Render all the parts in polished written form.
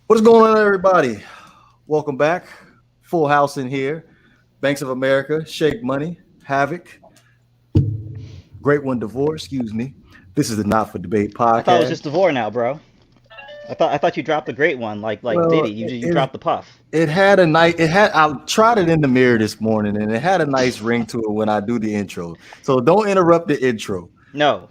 What's going on, everybody? Welcome back. Full house in here. Banks of America, Shake Money, Havoc, Great One Divorce, excuse me. This is the Not for Debate I thought it was podcast. just Devore now, bro. I thought you dropped the great one, like Well, Diddy. You it, dropped the puff. it had a nice, I tried it in the mirror this morning and it had a nice ring to it when I do the intro. So don't interrupt the intro. No.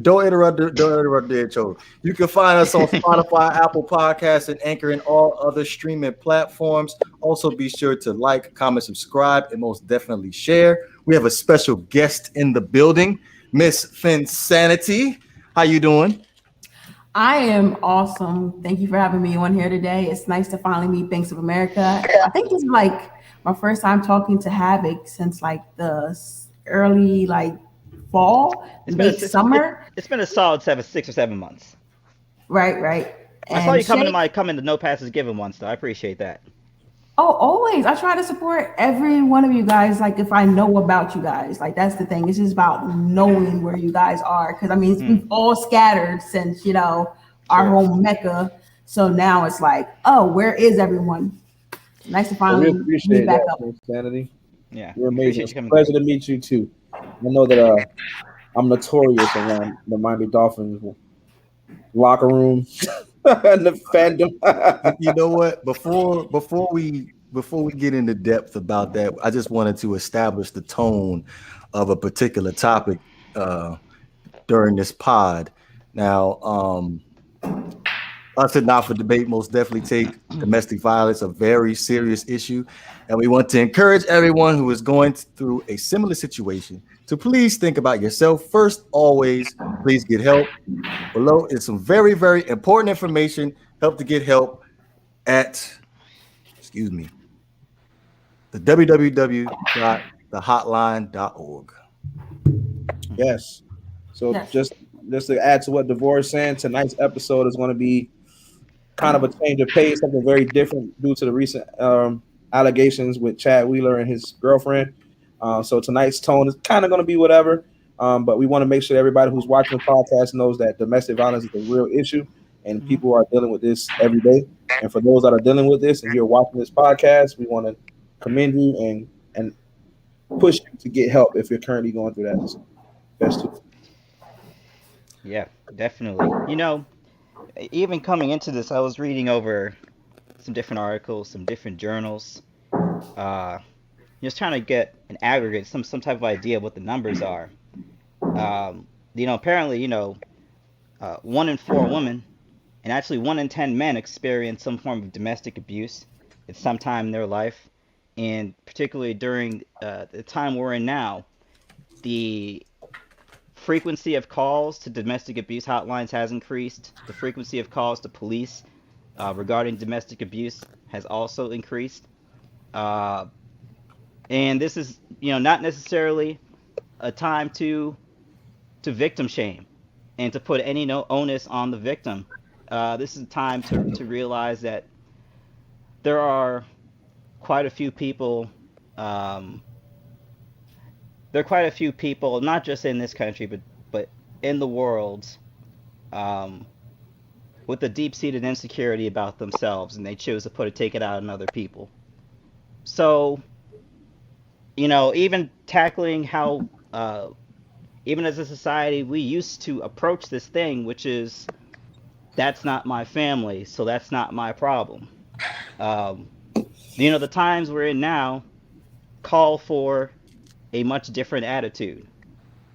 Don't interrupt the intro. You can find us on Spotify, Apple Podcasts, and Anchor and all other streaming platforms. Also, be sure to like, comment, subscribe, and most definitely share. We have a special guest in the building, Miss Phinsanity. How you doing? I am awesome. Thank you for having me on here today. It's nice to finally meet Banks of America. I think it's like my first time talking to Havoc since like early like fall, It's been a, late summer. it's been a solid 6 or 7 months. Right, right. I saw And you Shay, come in the no passes given once though. I appreciate that. oh, always. I try to support every one of you guys. Like if I know about you guys, like that's the thing. It's just about knowing where you guys are. Cause I mean, Hmm. we've all scattered since, our Sure. home Mecca. So now it's like, oh, where is everyone? Nice to Well, we finally meet appreciate back that, up. Insanity. Yeah. You're We amazing. appreciate you It's a coming back. pleasure to meet you too. I know that I'm notorious around the Miami Dolphins locker room and the fandom. You know what? Before we get into depth about that, I just wanted to establish the tone of a particular topic uh, during this pod. Now, us at Not for Debate most definitely take domestic violence a very serious issue, and we want to encourage everyone who is going through a similar situation to please think about yourself first. Always, please get help. Below is some very, very important information. Help to get help at, excuse me, the www.thehotline.org. Yes. So Yes. just to add to what Devore is saying, tonight's episode is going to be kind of a change of pace, something very different due to the recent allegations with Chad Wheeler and his girlfriend. So tonight's tone is kind of going to be whatever, but we want to make sure everybody who's watching the podcast knows that domestic violence is a real issue, and Hmm. people are dealing with this every day. And for those that are dealing with this and you're watching this podcast, we want to commend you and push you to get help if you're currently going through that. So best to Yeah, definitely. Even coming into this, I was reading over some different articles, some different journals, uh, just trying to get an aggregate, some type of idea of what the numbers are. Apparently, 1 in 4 women and actually 1 in 10 men experience some form of domestic abuse at some time in their life, and particularly during the time we're in now, the frequency of calls to domestic abuse hotlines has increased. The frequency of calls to police regarding domestic abuse has also increased. Uh, and this is, not necessarily a time to victim shame and to put any no onus on the victim. This is a time to realize that there are quite a few people. Um, there are quite a few people, not just in this country, but in the world, um, with a deep-seated insecurity about themselves, and they choose to take it out on other people. So, even tackling how, even as a society, we used to approach this thing, which is that's not my family, so that's not my problem. Um, the times we're in now call for a much different attitude.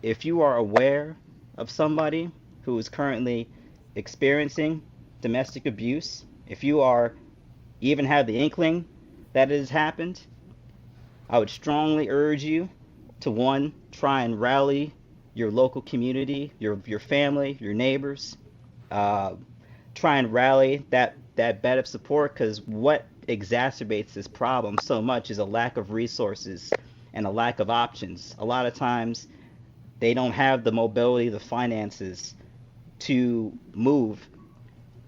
If you are aware of somebody who is currently experiencing domestic abuse, if you are even have the inkling that it has happened, I would strongly urge you to one, try and rally your local community, your family, your neighbors. Uh, Try and rally that bed of support, because what exacerbates this problem so much is a lack of resources and a lack of options. A lot of times they don't have the mobility, the finances to move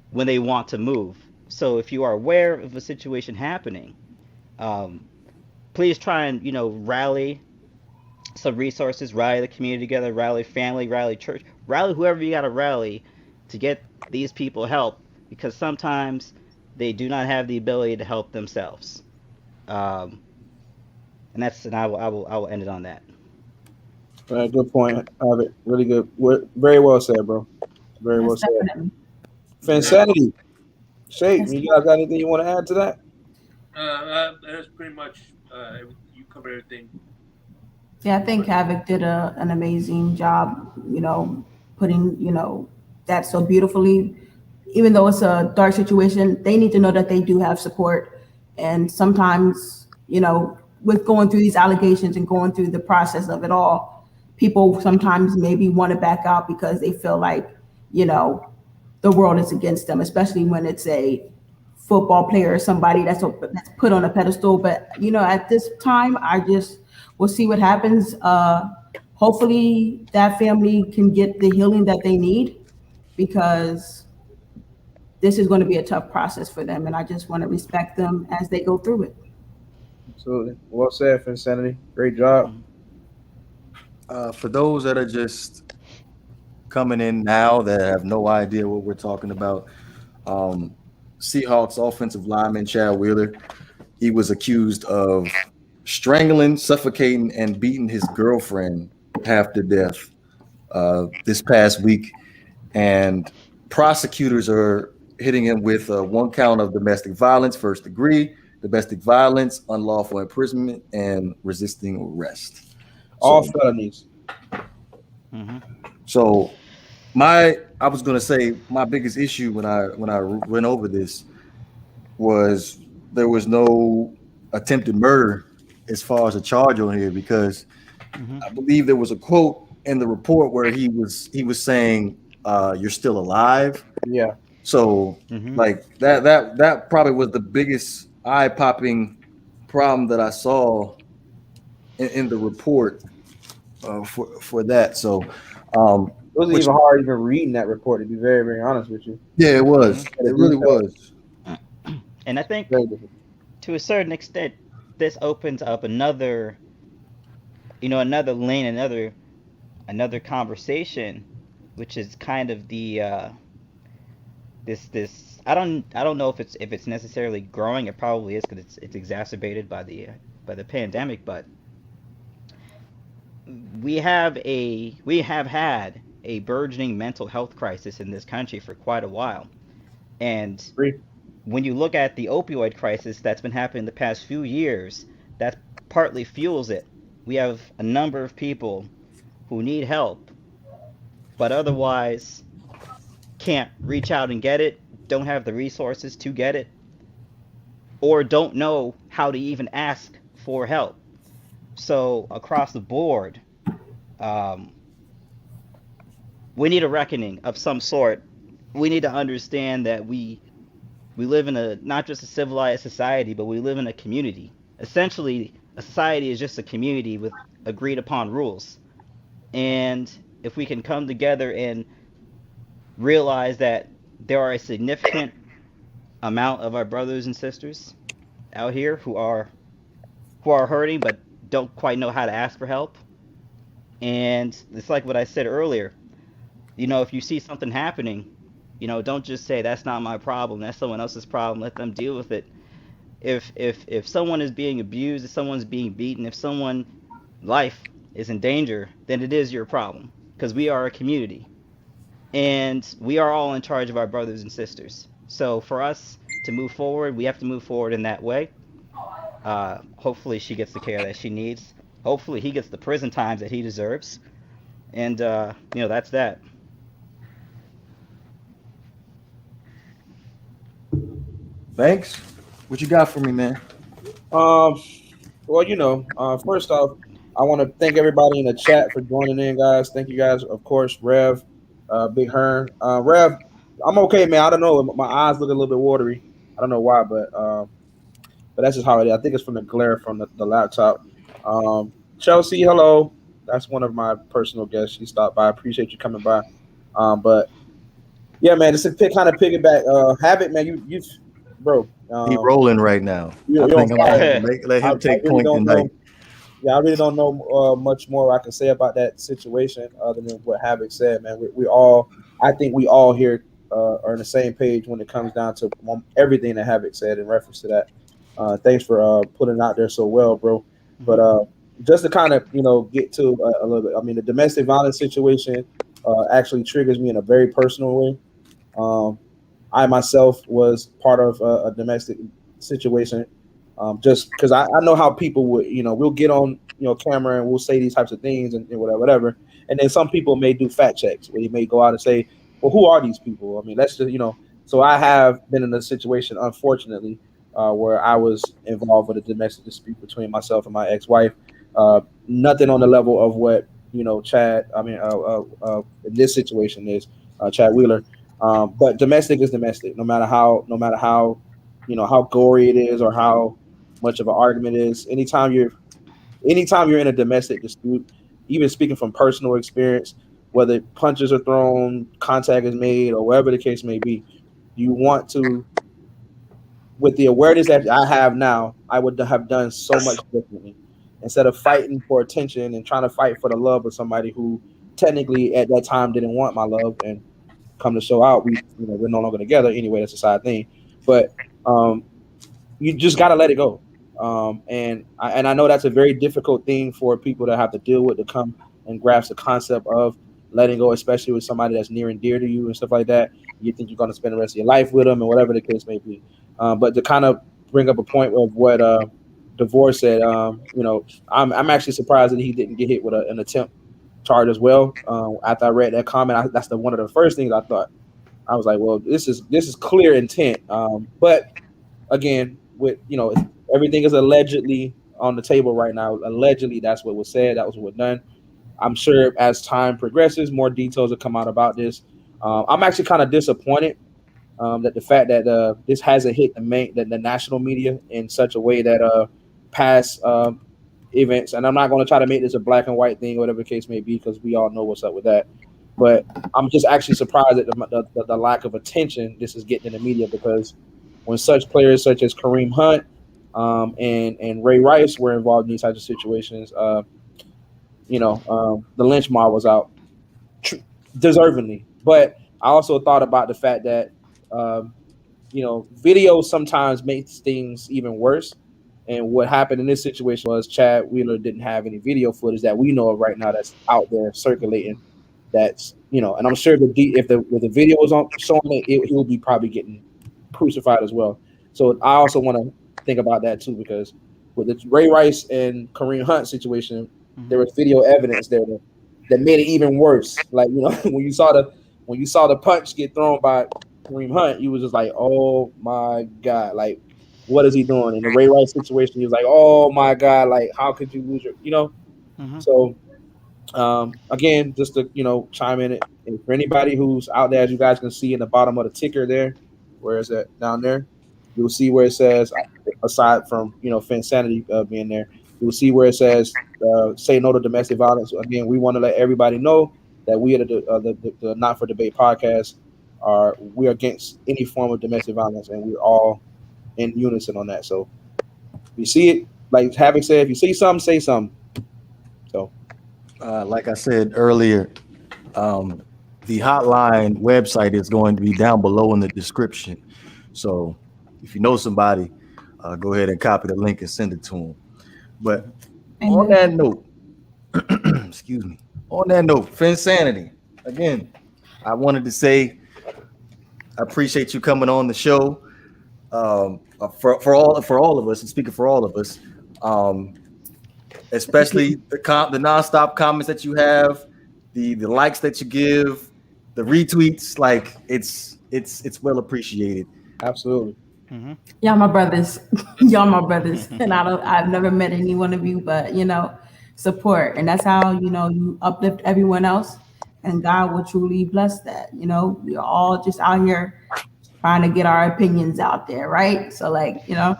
when they want to move. So if you are aware of a situation happening, um, please try and rally some resources, rally the community together, rally family, rally church, rally whoever you got to rally to get these people help, because sometimes they do not have the ability to help themselves. Um, and I will end it on that. Good point. Have it really good. Very well said, bro. Very well Yes, said. definitely. Yeah. Fansanity, Shake. Yes. You guys got anything you want to add to that? That's pretty much you covered everything. Yeah, I think Havoc did an amazing job, putting, that so beautifully. Even though it's a dark situation, they need to know that they do have support. And sometimes, with going through these allegations and going through the process of it all, people sometimes maybe want to back out because they feel like, you know, the world is against them, especially when it's a football player or somebody that's put on a pedestal. But at this time, I just we'll see what happens. Hopefully, that family can get the healing that they need because this is going to be a tough process for them, and I just want to respect them as they go through it. Absolutely. Well said, Fansanity. Great job. Mhm. For those that are just coming in now that have no idea what we're talking about, um, Seahawks offensive lineman Chad Wheeler, he was accused of strangling, suffocating, and beating his girlfriend half to death this past week. And prosecutors are hitting him with one count of domestic violence, first degree, domestic violence, unlawful imprisonment, and resisting arrest. All So, felonies. Mhm. so I was gonna say my biggest issue when I went over this was there was no attempted murder as far as a charge on here because Mhm. I believe there was a quote in the report where he was saying you're still alive. Yeah. So Mhm. like that probably was the biggest eye popping problem that I saw in the report for that. So um, It was which even hard even reading that report, to be very, very honest with you. yeah, it was. Mhm. The It really details, was. And I think very different. to a certain extent, this opens up another lane, another conversation, which is kind of the this I don't know if it's necessarily growing. It probably is because it's exacerbated by the pandemic. But we have had a burgeoning mental health crisis in this country for quite a while. And Agree. when you look at the opioid crisis that's been happening the past few years, that partly fuels it. We have a number of people who need help, but otherwise can't reach out and get it, don't have the resources to get it, or don't know how to even ask for help. So across the board, um, we need a reckoning of some sort. We need to understand that we live in a not just a civilized society, but we live in a community. Essentially, a society is just a community with agreed upon rules. And if we can come together and realize that there are a significant amount of our brothers and sisters out here who are hurting but don't quite know how to ask for help. And it's like what I said earlier. If you see something happening, don't just say that's not my problem, that's someone else's problem. Let them deal with it. If someone is being abused, if someone's being beaten, if someone life is in danger, then it is your problem because we are a community and we are all in charge of our brothers and sisters. So for us to move forward, we have to move forward in that way. Hopefully she gets the care that she needs. Hopefully he gets the prison times that he deserves. And that's that. Thanks. What you got for me, man? Um, well, first off, I want to thank everybody in the chat for joining in, guys. Thank you guys, of course, Rev, Big Hearn. Rev, I'm okay, man. I don't know. My eyes look a little bit watery. I don't know why, but that's just how it is. I think it's from the glare from the laptop. Chelsea, hello. That's one of my personal guests. She stopped by. I appreciate you coming by. But yeah, man, just to kind of piggyback. Havoc, man, you, bro. He rolling right now. I You're on think I'm gonna have fire. to let I him take really point don't know. tonight. Yeah, I really don't know much more I can say about that situation other than what Havoc said, man. We all, I think we all here are on the same page when it comes down to everything that Havoc said in reference to that. Thanks for putting it out there so well, bro. But Hmm. just to kind of get to a little bit, I mean, the domestic violence situation actually triggers me in a very personal way. Um, I myself was part of a domestic situation. Just because I know how people would, we'll get on, camera and we'll say these types of things and whatever, whatever. And then some people may do fact checks where you may go out and say, well, who are these people? I mean, let's just, so I have been in a situation, unfortunately, where I was involved with a domestic dispute between myself and my ex-wife. Nothing on the level of what, Chad, in this situation is Chad Wheeler. But domestic is domestic, no matter how, how gory it is or how much of an argument it is. Anytime you're in a domestic dispute, even speaking from personal experience, whether punches are thrown, contact is made, or whatever the case may be, you want to, with the awareness that I have now, I would have done so much differently. Instead of fighting for attention and trying to fight for the love of somebody who technically at that time didn't want my love, and come to show out, we're no longer together anyway. That's a side thing, but um, you just got to let it go. And I know that's a very difficult thing for people to have to deal with, to come and grasp the concept of letting go, especially with somebody that's near and dear to you and stuff like that. You think you're going to spend the rest of your life with them and whatever the case may be. But to kind of bring up a point of what DeVore said, I'm actually surprised that he didn't get hit with an attempt charge as well. After I read that comment, that's one of the first things I thought. I was like, well, this is clear intent. But again, with everything is allegedly on the table right now. Allegedly, that's what was said. That was what was done. I'm sure as time progresses, more details will come out about this. I'm actually kind of disappointed that the fact that this hasn't hit the national media in such a way that past events, and I'm not going to try to make this a black and white thing, whatever the case may be, because we all know what's up with that. But I'm just actually surprised at the lack of attention this is getting in the media, because when such players such as Kareem Hunt and Ray Rice were involved in these types of situations, the lynch mob was out tr- deservingly. But I also thought about the fact that um, video sometimes makes things even worse. And what happened in this situation was Chad Wheeler didn't have any video footage that we know of right now that's out there circulating. That's and I'm sure if the video was on showing it, he will be probably getting crucified as well. So I also want to think about that too, because with the Ray Rice and Kareem Hunt situation, Hmm. there was video evidence there that made it even worse. Like when you saw the punch get thrown by Kareem Hunt, you was just like, oh my god, like what is he doing? In the Ray Rice situation, he was like, oh my god, like how could you lose your. Hmm. So again, just to chime in it, and for anybody who's out there, as you guys can see in the bottom of the ticker there, where is that down there? You'll see where it says, aside from Phinsanity being there, you'll see where it says say no to domestic violence. Again, we want to let everybody know that we are the Not for Debate podcast we're against any form of domestic violence, and we're all in unison on that. So if you see it, like Havoc said, if you see something, say something. So Like I said earlier, um, the hotline website is going to be down below in the description. So if you know somebody, go ahead and copy the link and send it to them. But on Amen. that note, excuse me. On that note, Phinsanity. Again, I wanted to say I appreciate you coming on the show. For all of us, and speaking for all of us, um, especially the nonstop comments that you have, the likes that you give, the retweets, like it's well appreciated. absolutely. Hmm. Y'all my brothers. Y'all my brothers. And I've never met any one of you, but support. And that's how, you uplift everyone else. And God will truly bless that. We are all just out here trying to get our opinions out there, right? So like, y'all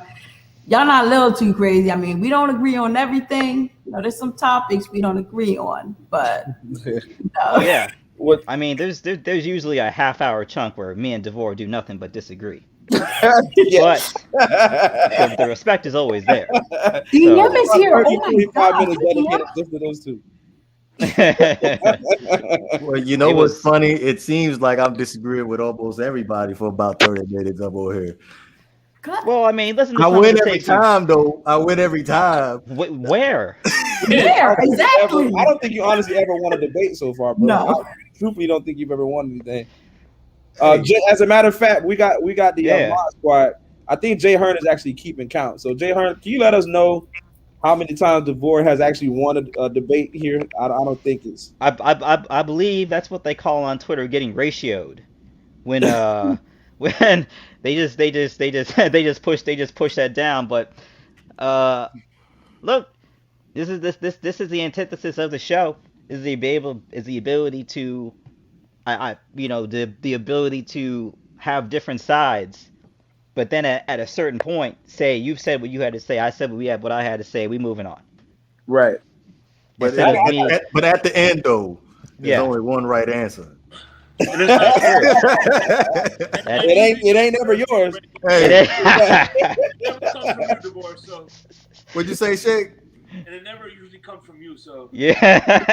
not a little too crazy. I mean, we don't agree on everything. There's some topics we don't agree on, but Oh yeah. What? I mean, there's usually a half-hour chunk where me and Devore do nothing but disagree, Yes. but the respect is always there. DM So is here. Oh my 45 gosh. minutes DM. dedicated just to those two. Well, you know It what's was funny? It seems like I'm disagreeing with almost everybody for about 30 minutes up over here. Cut. well. I mean, listen to I some of win the every takes you. time, though. I win every time. Where? Yeah. Where exactly? I don't think you honestly ever won a debate so far, bro. I No. truthfully don't think you've ever won anything. Hey, As a matter of fact, we got the Yeah. mod squad. I think Jay Hearn is actually keeping count. So Jay Hearn, can you let us know how many times DeVore has actually won a debate here? I don't think it's. I believe that's what they call on Twitter getting ratioed. When when they just push that down. But uh look, this is the antithesis of the show. Is the ability to I the ability to have different sides. But then at a certain point, say you've said what you had to say, I said what I had to say. We moving on Right. but instead of me. but at the end, though, there's Yeah, only one right answer. And it's like, that's true. and That's It ain't never yours. it. Hey, it never comes from you, divorce. So, what'd you say, Shake? and it never usually comes from you. So, Yeah.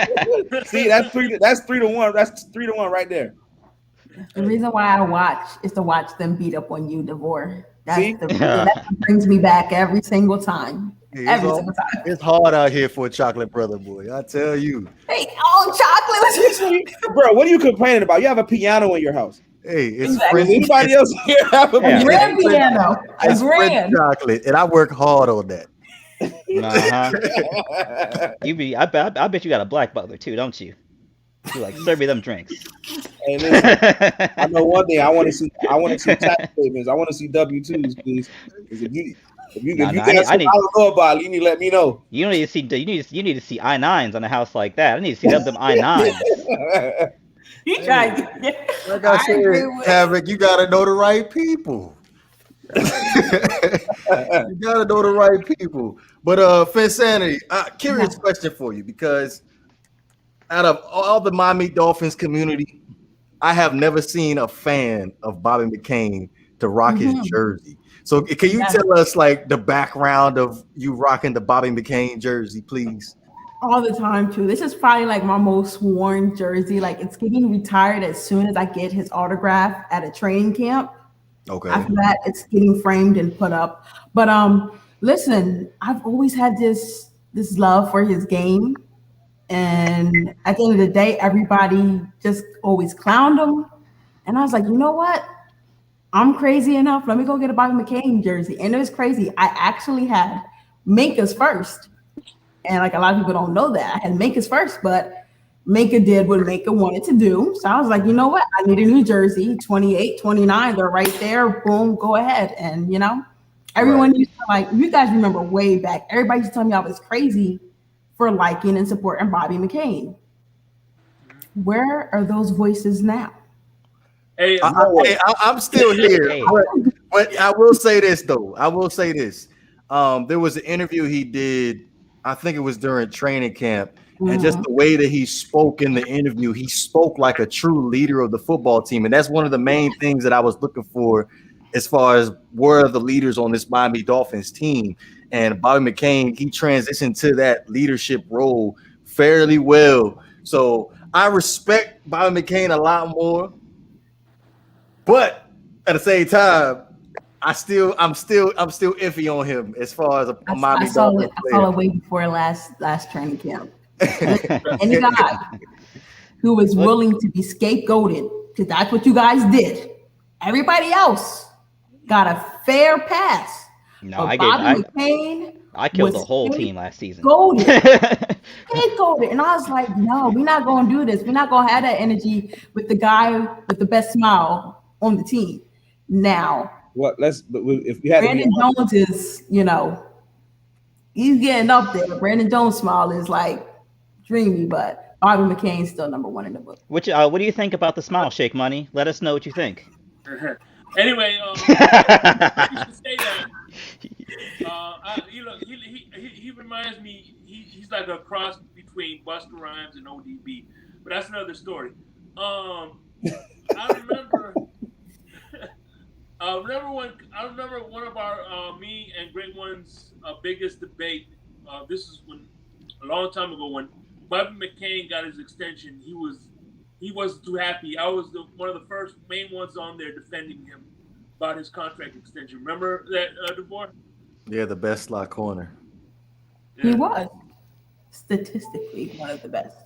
See, that's 3-1. That's 3-1 right there. The reason why I watch is to watch them beat up on you, Devore. That's See? the reason. That brings me back every single time. Hey, it's, Every all, single time. it's hard out here for a chocolate brother, boy. I tell you. Hey, oh, chocolate. What you say? Bro, what are you complaining about? You have a piano in your house. Hey, it's Exactly. Does French. anybody else here have a Yeah. A piano? grand piano. A It's French grand. chocolate, and I work hard on that. I bet you got a black butler too, don't you? You like serve me them drinks. Hey, listen. I know one thing. I want to see tax statements. I want to see W-2s, please. Because No, if you no, got I something need. I don't know about, you need to let me know. You need to see. You need to see I-9s on a house like that. I need to see them I-9s. You try. Like I said, agree with. Havoc, you gotta know the right people. You gotta know the right people. But Phinsanity, curious Yeah. question for you, because out of all the Miami Dolphins community, I have never seen a fan of Bobby McCain to rock his Mhm. jersey. So can you Yeah. tell us like the background of you rocking the Bobby McCain jersey, please? All the time too. This is probably like my most worn jersey. Like it's getting retired as soon as I get his autograph at a training camp. Okay. After that, it's getting framed and put up. But listen, I've always had this love for his game. And at the end of the day, everybody just always clowned him. And I was like, you know what? I'm crazy enough. Let me go get a Bobby McCain jersey. And it was crazy. I actually had Minka's first. And like a lot of people don't know that. I had Minka's first, but Minka did what Minka wanted to do. So I was like, you know what? I need a new jersey, 28, 29. They're right there. Boom, go ahead. And everyone used to like, you guys remember way back, everybody used to tell me I was crazy for liking and supporting Bobby McCain. Where are those voices now? hey, I'm still here, Hey. but I will say this though. I will say this. There was an interview he did. I think it was during training camp, and just the way that he spoke in the interview, he spoke like a true leader of the football team, and that's one of the main things that I was looking for, as far as where are the leaders on this Miami Dolphins team. And Bobby McCain, he transitioned to that leadership role fairly well. So I respect Bobby McCain a lot more. But at the same time, I'm still iffy on him as far as a I Miami saw Dolphins it. I player. saw it way before last training camp. Any guy who was willing to be scapegoated, because that's what you guys did. Everybody else got a fair pass. No, But Bobby McCain I killed the was whole team last season. scapegoated. And I was like, no, we're not going to do this. We're not going to have that energy with the guy with the best smile on the team. Now, If we had to be Brandon honest, Jones is, he's getting up there. Brandon Jones' smile is like dreamy, but Bobby McCain's still number one in the book. What do you think about the smile shake money? Let us know what you think. anyway, I used to say that. He reminds me. He's like a cross between Busta Rhymes and ODB, but that's another story. I remember. I remember one of our me and Great One's biggest debate. This is when a long time ago when Bobby McCain got his extension, he wasn't too happy. I was one of the first main ones on there defending him about his contract extension. Remember that, DeVore? Yeah, the best slot corner. He Yeah. was statistically one of the best.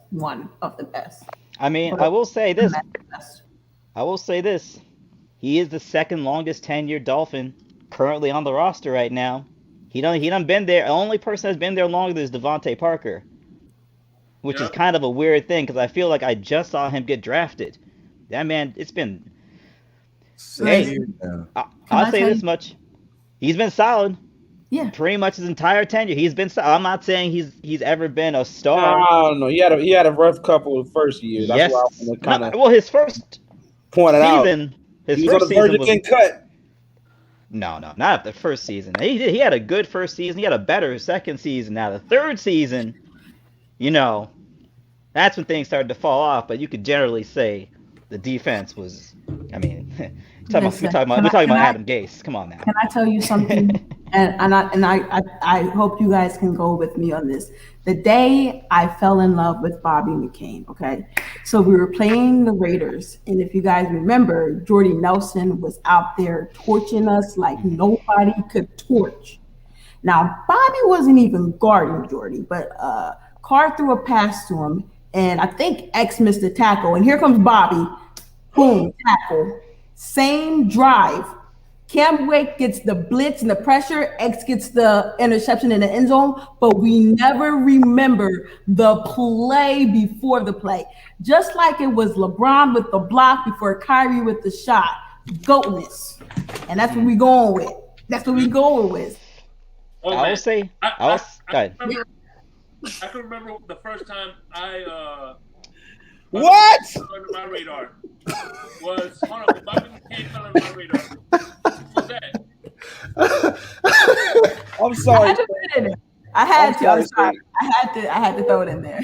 I mean, But I will say this. best. I will say this. He is the second longest tenured Dolphin currently on the roster right now. He done been there. The only person that's been there longer is Devante Parker, which is Yep. kind of a weird thing because I feel like I just saw him get drafted. That man, it's been. Same Hey. here now. I'll I say tell this you- much: he's been solid Yeah. pretty much his entire tenure. He's been. I'm not saying he's ever been a star. I don't know. He had a rough couple of first years. That's Yes. why I'm gonna kind of Well, his first point it out. season. His He was on first the verge season of was. getting cut. No, not the first season. He had a good first season. He had a better second season. Now the third season, that's when things started to fall off. But you could generally say the defense was. I mean, we're Listen, talking can about I- Adam Gase. Come on now. Can I tell you something? I hope you guys can go with me on this. The day I fell in love with Bobby McCain, okay? So we were playing the Raiders, and if you guys remember, Jordy Nelson was out there torching us like nobody could torch. Now, Bobby wasn't even guarding Jordy, but Carr threw a pass to him, and I think X missed the tackle, and here comes Bobby. Boom, tackle. Same drive. Cam Wake gets the blitz and the pressure. X gets the interception in the end zone, but we never remember the play before the play. Just like it was LeBron with the block before Kyrie with the shot. Goatness. And that's what we going with. That's what we going with. Oh, I man. will say. I Go ahead. can remember the first time I What? under my radar was hold on, Bobby McCain fell under my radar. What was that? I'm I sorry. had to put it in there. I had to. I'm I'm sorry. sorry, I had to throw it in there.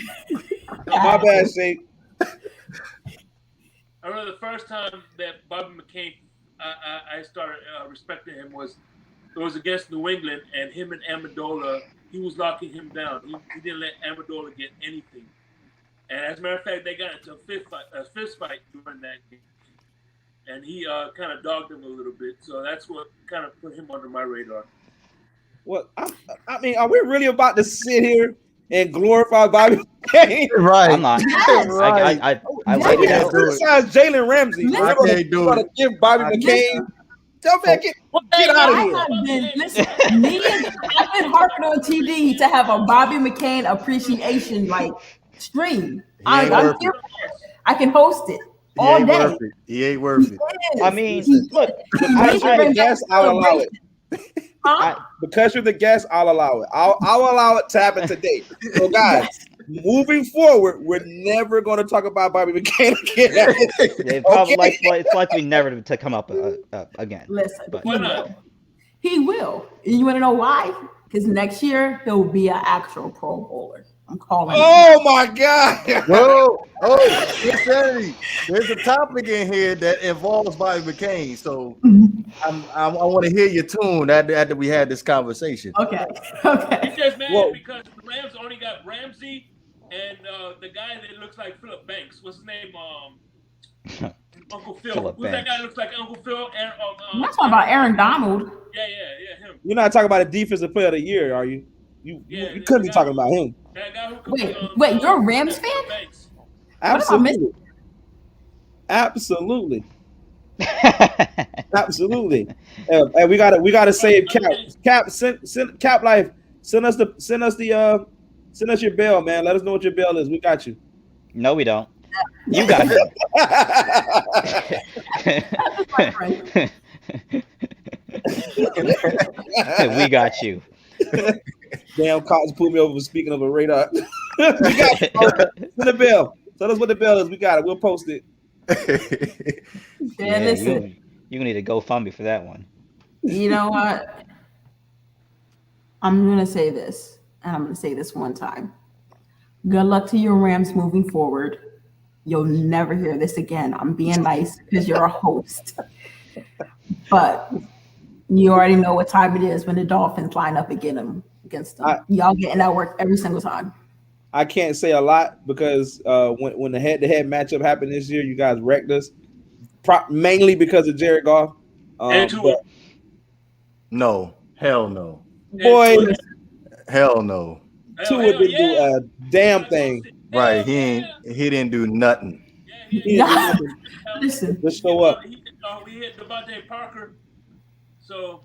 My bad, Shake. I remember the first time that Bobby McCain, I started respecting him it was against New England, and him and Amendola, he was locking him down. He didn't let Amendola get anything. And as a matter of fact, they got into a fist fight during that game. And he kind of dogged him a little bit. So that's what kind of put him under my radar. What? I mean, are we really about to sit here and glorify Bobby McCain? Right. I'm not. Right. I Yeah. laid it can't out. do it. Criticize Jalen Ramsey. I can't do We're it. gonna give Bobby I McCain. Tell me, get out of I here. have been, listen, I've been harping on TD to have a Bobby McCain appreciation stream. I'm worth here for it. I can host it He all ain't day. worth it. He ain't worth it. I mean, He- look. Because you're the guest, I'll allow it. Huh? Because you're the guest, I'll allow it. I'll allow it to happen today. So, guys, moving forward, we're never going to talk about Bobby McCain again. It's probably Okay. it's likely never to come up again. Listen, But- he Why not? will. He will. And you want to know why? Because next year he'll be an actual Pro Bowler. I'm calling. Oh my God! Whoa! Insanity. There's a topic in here that involves Bobby McCain. So I want to hear your tune after we had this conversation. Okay. Okay. He's just mad Whoa. because the Rams only got Ramsey and the guy that looks like Philip Banks. What's his name? Uncle Phil. Philip Who's that Banks. guy that looks like Uncle Phil? I'm not talking about Aaron Donald. Yeah, him. You're not talking about a defensive player of the year, are you? You couldn't be talking about him. That guy who could Wait, you're a Rams fan? Banks. Absolutely. Absolutely. Absolutely. And we gotta save Cap. Send Cap Life. Send us your bail, man. Let us know what your bail is. We got you. No, we don't. You got My friend. it. We got you. Damn, Cops put me over for speaking of a radar. We got you, bro. Send the bill. Tell us what the bill is. We got it. We'll post it. Yeah, listen. You need to GoFundMe for that one. You know what? I'm gonna say this, and I'm gonna say this one time. Good luck to your Rams moving forward. You'll never hear this again. I'm being nice because you're a host. But you already know what time it is when the Dolphins line up against them. Y'all getting that work every single time. I can't say a lot because when the head-to-head matchup happened this year, you guys wrecked us. Mainly because of Jared Goff. And But Tua. No, hell no, boy, And hell no. Tua hell didn't do yeah. a damn thing. Right? Hell yeah. He didn't do nothing. Yeah, He he didn't do Yeah. nothing. Listen, Just show up. We hit Devante Parker. So,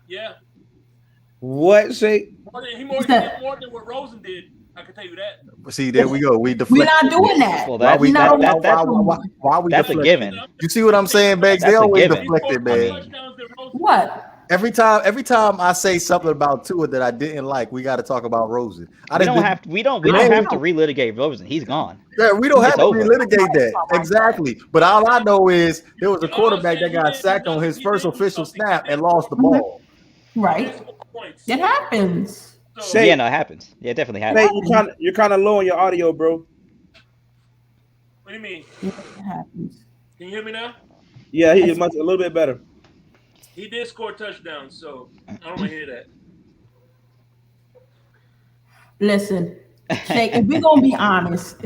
yeah. What, Shay? He did more than what Rosen did. I can tell you that. See, there we go. We we're deflect. not doing that. Well, Why that, we that, why, that, that, why we that's a deflecting? given. You see what I'm saying, Beggs? They That's a always given. deflected, He man. scored more touchdowns than Rosen. What? Every time I say something about Tua that I didn't like, we got to talk about Rosen. We don't have to relitigate Rosen. He's gone. Yeah, we don't have It's to over. relitigate that. Exactly. But all I know is there was a All I'm quarterback that saying, got he sacked didn't on do his nothing. first He didn't do official something. snap and lost the ball. He Right. didn't score points. It happens. So, Say- Yeah, no, it happens. Yeah, it definitely Hey, happens. you're kind of low on your audio, bro. what do you mean? It happens. Can you hear me now? Yeah, he must a little bit better. He did score touchdowns, so I don't want to hear that. Listen, Shay, if we're gonna be honest,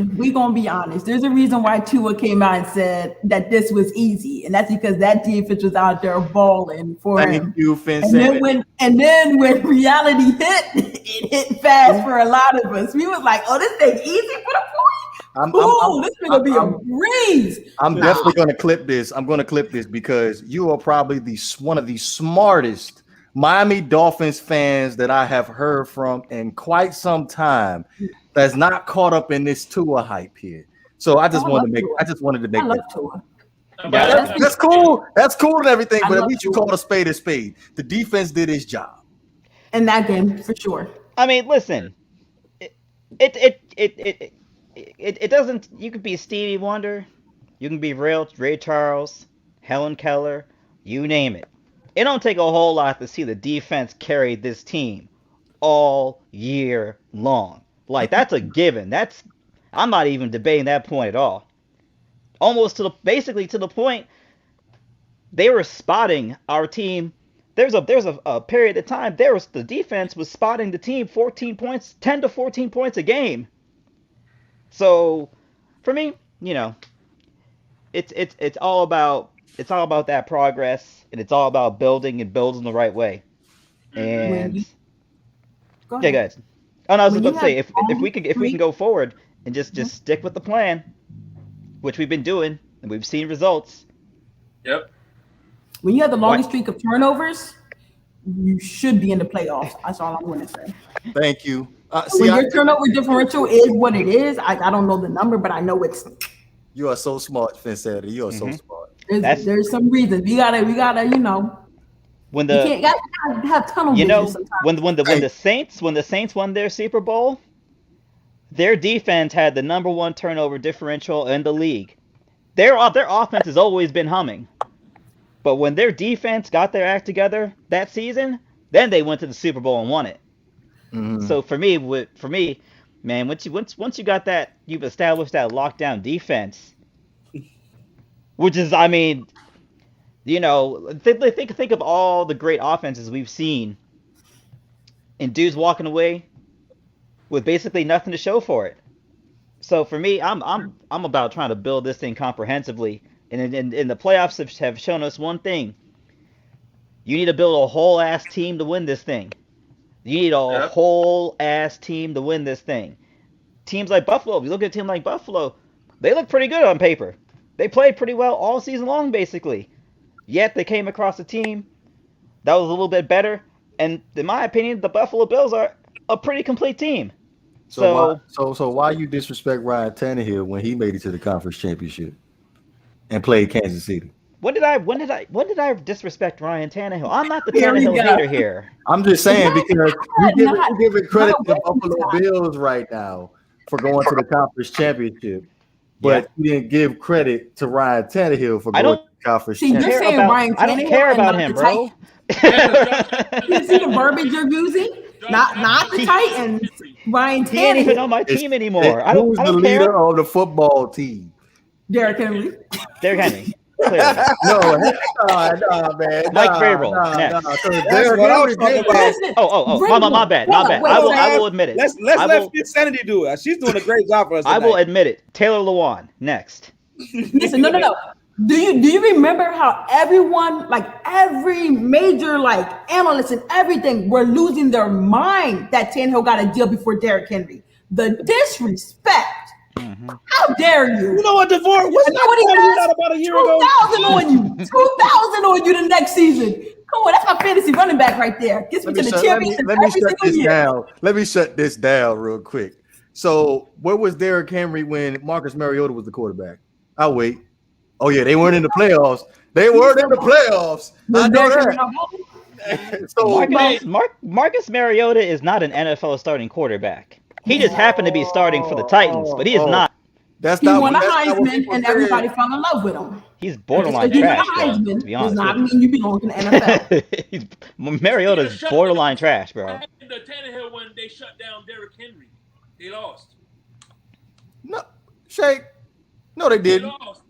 there's a reason why Tua came out and said that this was easy, and that's because that defense was out there balling for Thank him. you, Phinsanity. And then when reality hit, it hit fast for a lot of us. We was like, "Oh, this thing easy for the I'm, Cool, this is gonna be a breeze." I'm definitely going to clip this. I'm going to clip this because you are probably one of the smartest Miami Dolphins fans that I have heard from in quite some time. That's not caught up in this Tua hype here. So I just wanted to make I love that. Tua. That's cool. That's cool and everything, I but at love least you Tua. called a spade a spade. The defense did its job. In that game, for sure. I mean, listen, it doesn't. You could be Stevie Wonder, you can be Ray Charles, Helen Keller, you name it. It don't take a whole lot to see the defense carry this team all year long. Like that's a given. I'm not even debating that point at all. Almost basically to the point they were spotting our team. There's a period of time the defense was spotting the team 14 points, 10 to 14 points a game. So for me, it's all about that progress, and it's all about building the right way. And Go yeah, ahead. guys. Oh, no, I was When about to you say have if we can go forward and just stick with the plan, which we've been doing and we've seen results. Yep. When you have the longest streak of turnovers, you should be in the playoffs. That's all I'm going to say. Thank you. When your turnover differential is what it is, I don't know the number, but I know it's. You are so smart, Phinsanity. You are so smart. There's some reasons we gotta When you can't gotta have tunnel vision sometimes. when the Saints won their Super Bowl, their defense had the number one turnover differential in the league. Their offense has always been humming, but when their defense got their act together that season, then they went to the Super Bowl and won it. Mm-hmm. So for me, man, once you got that, you've established that lockdown defense, which is, I mean, think of all the great offenses we've seen, and dudes walking away with basically nothing to show for it. So for me, I'm about trying to build this thing comprehensively, and the playoffs have shown us one thing: you need to build a whole ass team to win this thing. You need a whole ass team to win this thing. Teams like Buffalo, if you look at a team like Buffalo, they look pretty good on paper. They played pretty well all season long, basically. Yet they came across a team that was a little bit better, and in my opinion, the Buffalo Bills are a pretty complete team. So why you disrespect Ryan Tannehill when he made it to the conference championship and played Kansas City? When did I disrespect Ryan Tannehill? I'm not the Tannehill hater here. I'm just saying because you're giving credit to the Buffalo Bills right now for going to the conference championship, but you didn't give credit to Ryan Tannehill for going to the conference championship. You're saying Ryan Tannehill. I don't care about him, bro. You see the verbiage you're using? Not the Titans. Ryan He ain't even Tannehill. on my team anymore. I Who's don't the care. leader of the football team? Derrick Henry. Derrick Henry. Clearly. No, man. Mike Vrabel, next. Because That's what I was talking about. Listen, My bad. I will admit it. Let's I let will- Phinsanity do it. She's doing a great job for us. I will tonight. admit it. Taylor Lewan, next. Listen, no. Do you remember how everyone, like every major like analyst and everything, were losing their mind that Tannehill got a deal before Derrick Henry? The disrespect. How dare you? You know what, DeVore? What's You know what he that does? about a year ago? 2,000 on you. 2,000 on you the next season. Come on, that's my fantasy running back right there. Gets me to the championship let me every shut single this year. down. Let me shut this down real quick. So, where was Derrick Henry when Marcus Mariota was the quarterback? I'll wait. Oh yeah, they weren't in the playoffs. They weren't in the playoffs. I know that. So Marcus Mariota is not an NFL starting quarterback. He just happened to be starting for the Titans, but he is not. That's He not won a that's not what Heisman people and said. everybody fell in love with him. He's borderline Just 'cause you win trash, a bro, Heisman to be does honest not with mean you belong in the NFL. you. Mariota's borderline trash, bro. What happened to Tannehill when they shut down Derrick Henry? They lost. No, Shake. No, they They didn't. lost.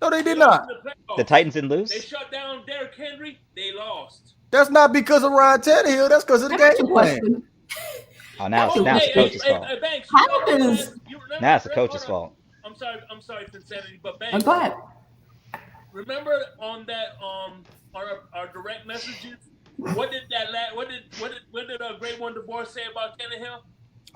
No, they did lost not. in the playoffs. The Titans didn't lose? They shut down Derrick Henry. They lost. That's not because of Ryan Tannehill. That's because of the That's a game plan. question. Oh, now it's the coach's fault. Banks, How you remember does- you remember- Now it's the hold coach's on. fault. I'm sorry, Phinsanity, but Banks. Go ahead. Remember on that our direct messages? What did Great One Divorce say about Tannehill?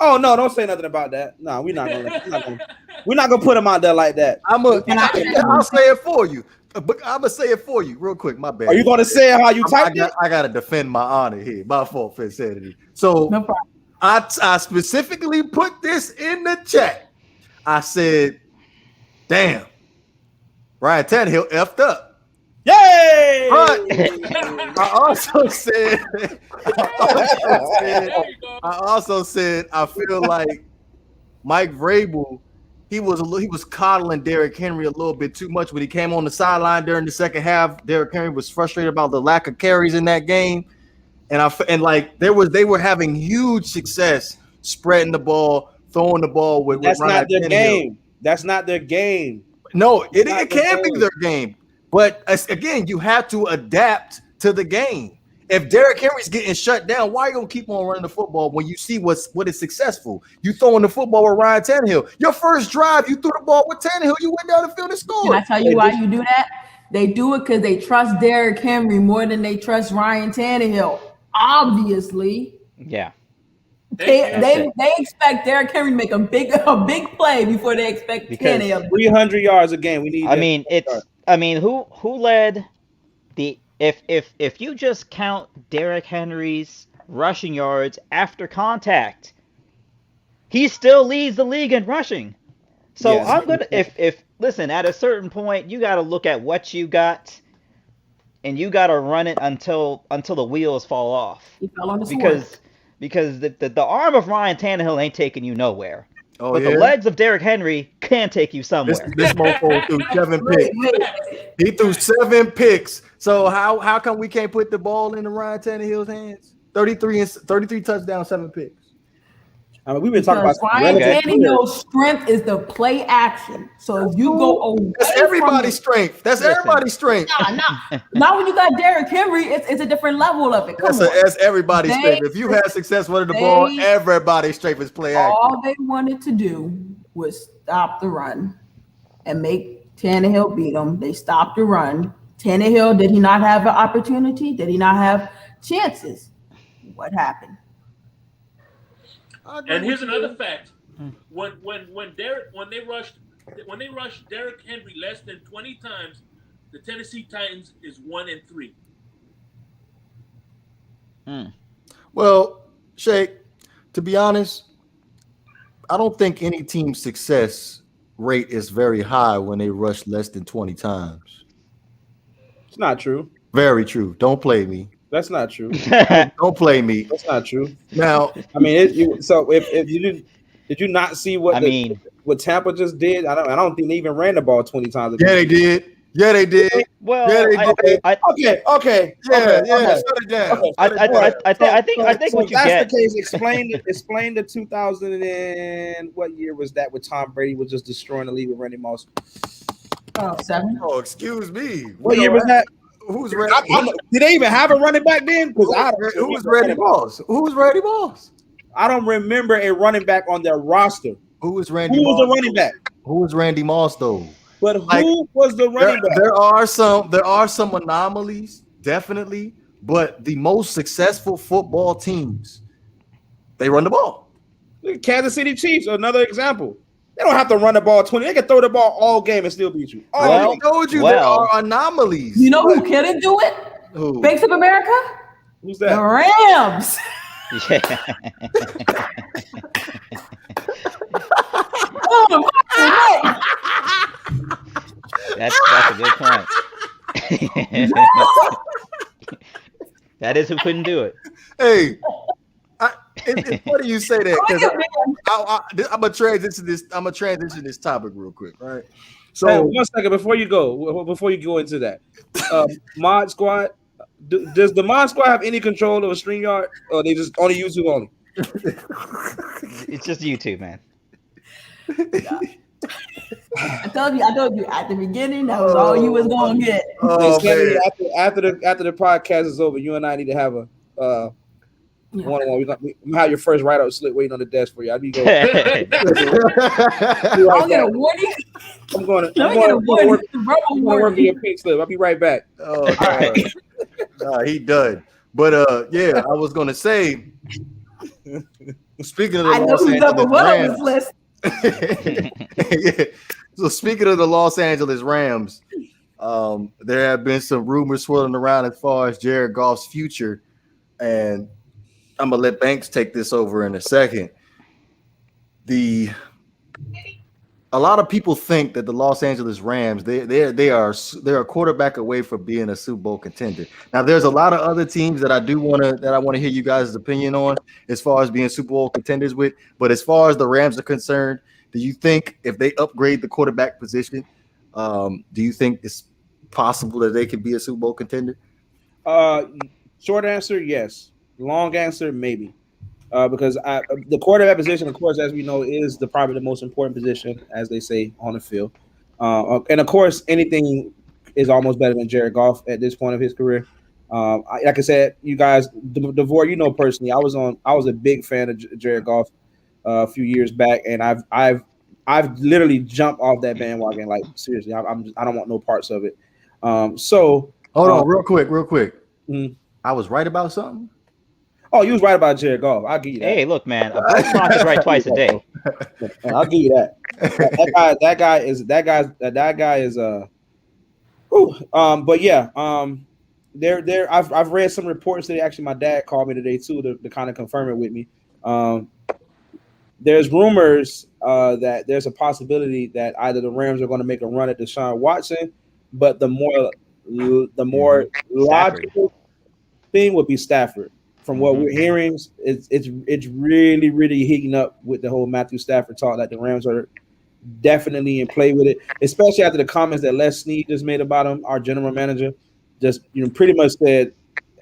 Oh no, don't say nothing about that. No, we're not gonna put him out there like that. I'll say it for you. But I'm gonna say it for you real quick. My bad. Are you gonna say it how you typed it? I gotta defend my honor here. My fault, Phinsanity. So No problem. I specifically put this in the chat. I said, "Damn, Ryan Tannehill effed up." Yay! But I also said, I feel like Mike Vrabel, he was coddling Derrick Henry a little bit too much when he came on the sideline during the second half. Derrick Henry was frustrated about the lack of carries in that game, and like they were having huge success spreading the ball, throwing the ball with. That's Ryan not their Tannehill. game. That's not their game. No, it not can their be their game. But again, you have to adapt to the game. If Derrick Henry's getting shut down, why are you gonna keep on running the football when you see what is successful? You throwing the football with Ryan Tannehill. Your first drive, you threw the ball with Tannehill. You went down the field and scored. Can I tell you why you do that? They do it because they trust Derrick Henry more than they trust Ryan Tannehill. Obviously, Yeah. they expect Derrick Henry to make a big play before they expect Tannehill. 300 yards a game. We need. Who led the if you just count Derrick Henry's rushing yards after contact, he still leads the league in rushing. So Yes. I'm gonna if listen, at a certain point you gotta look at what you got and you gotta run it until the wheels fall off. He fell on the sword. Because the arm of Ryan Tannehill ain't taking you nowhere. Oh, But yeah? the legs of Derrick Henry can take you somewhere. This mofo threw 7 picks. He threw 7 picks. So how come we can't put the ball in the Ryan Tannehill's hands? 33 touchdowns, 7 picks. I mean, we've been talking about Ryan relative Tannehill's strength is the play action. So if you go away That's everybody's strength. That's everybody's strength. not when you got Derrick Henry, it's a different level of it. Come on. That's everybody's strength. If you have success running the ball, everybody's strength is play action. All they wanted to do was stop the run and make Tannehill beat them. They stopped the run. Tannehill, did he not have an opportunity? Did he not have chances? What happened? And here's another fact: when they rushed Derrick Henry less than 20 times, the Tennessee Titans is 1-3. Well, Shake, to be honest, I don't think any team's success rate is very high when they rush less than 20 times. It's not true. Very true. Don't play me. That's not true. Don't play me. That's not true. Now, I mean, if you did you not see what Tampa just did? I don't think they even ran the ball 20 times. Yeah, they did. Yeah, they did. Well, yeah, they did. Okay. Yeah. Shut it down. I think what you that's get. the case. Explain the 2000 and what year was that? With Tom Brady was just destroying the league with Randy Moss. Oh, 7. Oh, excuse me. What year was that? Who's Randy? Did they even have a running back then? Because Who was Randy Moss? Who was Randy Moss? I don't remember a running back on their roster. Who was Randy Who was Moss? the running back? Who was Randy Moss though? But Like, who was the running back? There are some anomalies, definitely, but the most successful football teams, they run the ball. Look at Kansas City Chiefs, another example. They don't have to run the ball 20. They can throw the ball all game and still beat you. I told you there are anomalies. You know who couldn't do it? Who? Banks of America? Who's The that? Rams. Yeah. Oh, That's a good point. That is who couldn't do it. Hey, it's funny you say that because I'm gonna transition this. I'm gonna transition this topic real quick, right? So Hey, 1 second before you go into that, Mod Squad. Does the Mod Squad have any control over StreamYard, or they just only YouTube only? It's just YouTube, man. I told you at the beginning that was all you was gonna get. Oh, man. After the podcast is over, you and I need to have a one-on-one. We're gonna have your first write-up slip waiting on the desk for you. I'll be going. I'll get a warning. I'm going Let me get a warning. to work on your pink slip. I'll be right back. Oh, God. Nah, he done. But yeah, I was gonna say. Speaking of the I know Los who's up Angeles on one Rams, of this list. yeah. So speaking of the Los Angeles Rams, there have been some rumors swirling around as far as Jared Goff's future, and I'm gonna let Banks take this over in a second. A lot of people think that the Los Angeles Rams they are a quarterback away from being a Super Bowl contender. Now, there's a lot of other teams that I want to hear you guys' opinion on as far as being Super Bowl contenders with. But as far as the Rams are concerned, do you think if they upgrade the quarterback position, do you think it's possible that they could be a Super Bowl contender? Short answer, yes. Long answer, maybe. Because the quarterback position, of course, as we know, is probably the most important position, as they say, on the field. And of course, anything is almost better than Jared Goff at this point of his career. Like I said, you guys, DeVore, you know personally, I was a big fan of Jared Goff a few years back, and I've literally jumped off that bandwagon. Like seriously, I don't want no parts of it. So hold on, real quick. Mm-hmm. I was right about something. Oh, you was right about Jared Goff. I'll give you that. Hey, look, man, a broke clock is right twice a day. I'll give you that. That guy is. But yeah. I've read some reports today. Actually, my dad called me today too to kind of confirm it with me. There's rumors that there's a possibility that either the Rams are going to make a run at Deshaun Watson, but the more logical thing would be Stafford. From what we're hearing, it's really, really heating up with the whole Matthew Stafford talk that the Rams are definitely in play with it, especially after the comments that Les Snead just made about him, our general manager, just pretty much said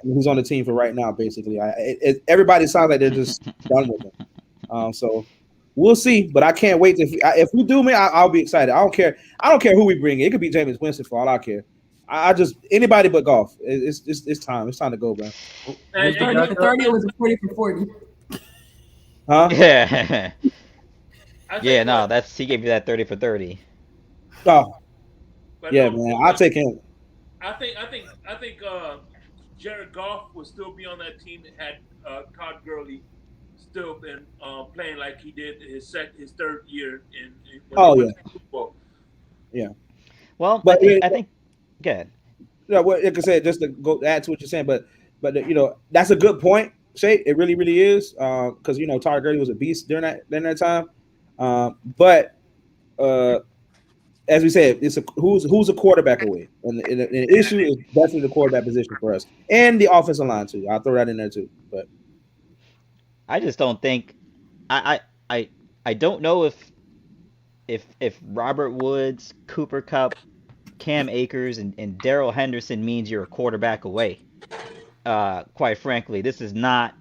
he's on the team for right now. Basically, everybody sounds like they're just done with him. So we'll see, but I can't wait if we do, man. I'll be excited. I don't care who we bring in. It could be Jameis Winston for all I care. I just anybody but Goff. It's time. It's time to go, bro. Was 30 for 30 or was it 40 for 40? Huh? Yeah. Yeah, no, he gave you that 30 for 30. Oh, But yeah, man. I'll take him. I think Jared Goff will still be on that team that had Todd Gurley still been playing like he did his third year in football. Yeah. Well, but I think good. Yeah, well, like I said, just to go add to what you're saying, but that's a good point, Shay. It really, really is, because Todd Gurley was a beast during that time. But as we said, it's who's a quarterback away, and the issue is definitely the quarterback position for us, and the offensive line too. I'll throw that in there too. But I just don't think I don't know if Robert Woods, Cooper Kupp, Cam Akers, and Darrell Henderson means you're a quarterback away. Quite frankly, this is not.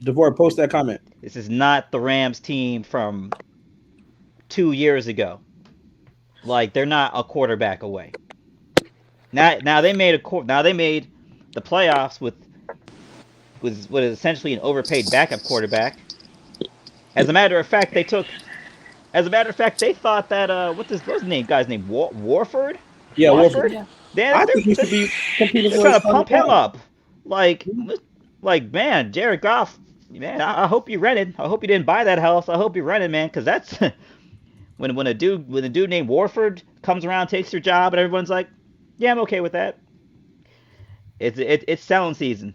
DeVore, post that comment. This is not the Rams team from 2 years ago. Like they're not a quarterback away. Now they made the playoffs with what is essentially an overpaid backup quarterback. As a matter of fact, they thought that what's the name guy's name Warford Yeah, Wolford. Warford. Yeah. I They're think he should be competing they're for a trying to starting pump him job. up. Like man, Jared Goff. Man, I hope you rented. I hope you didn't buy that house. I hope you rented, man, because that's when a dude named Warford comes around, takes your job, and everyone's like, yeah, I'm okay with that. It's selling season.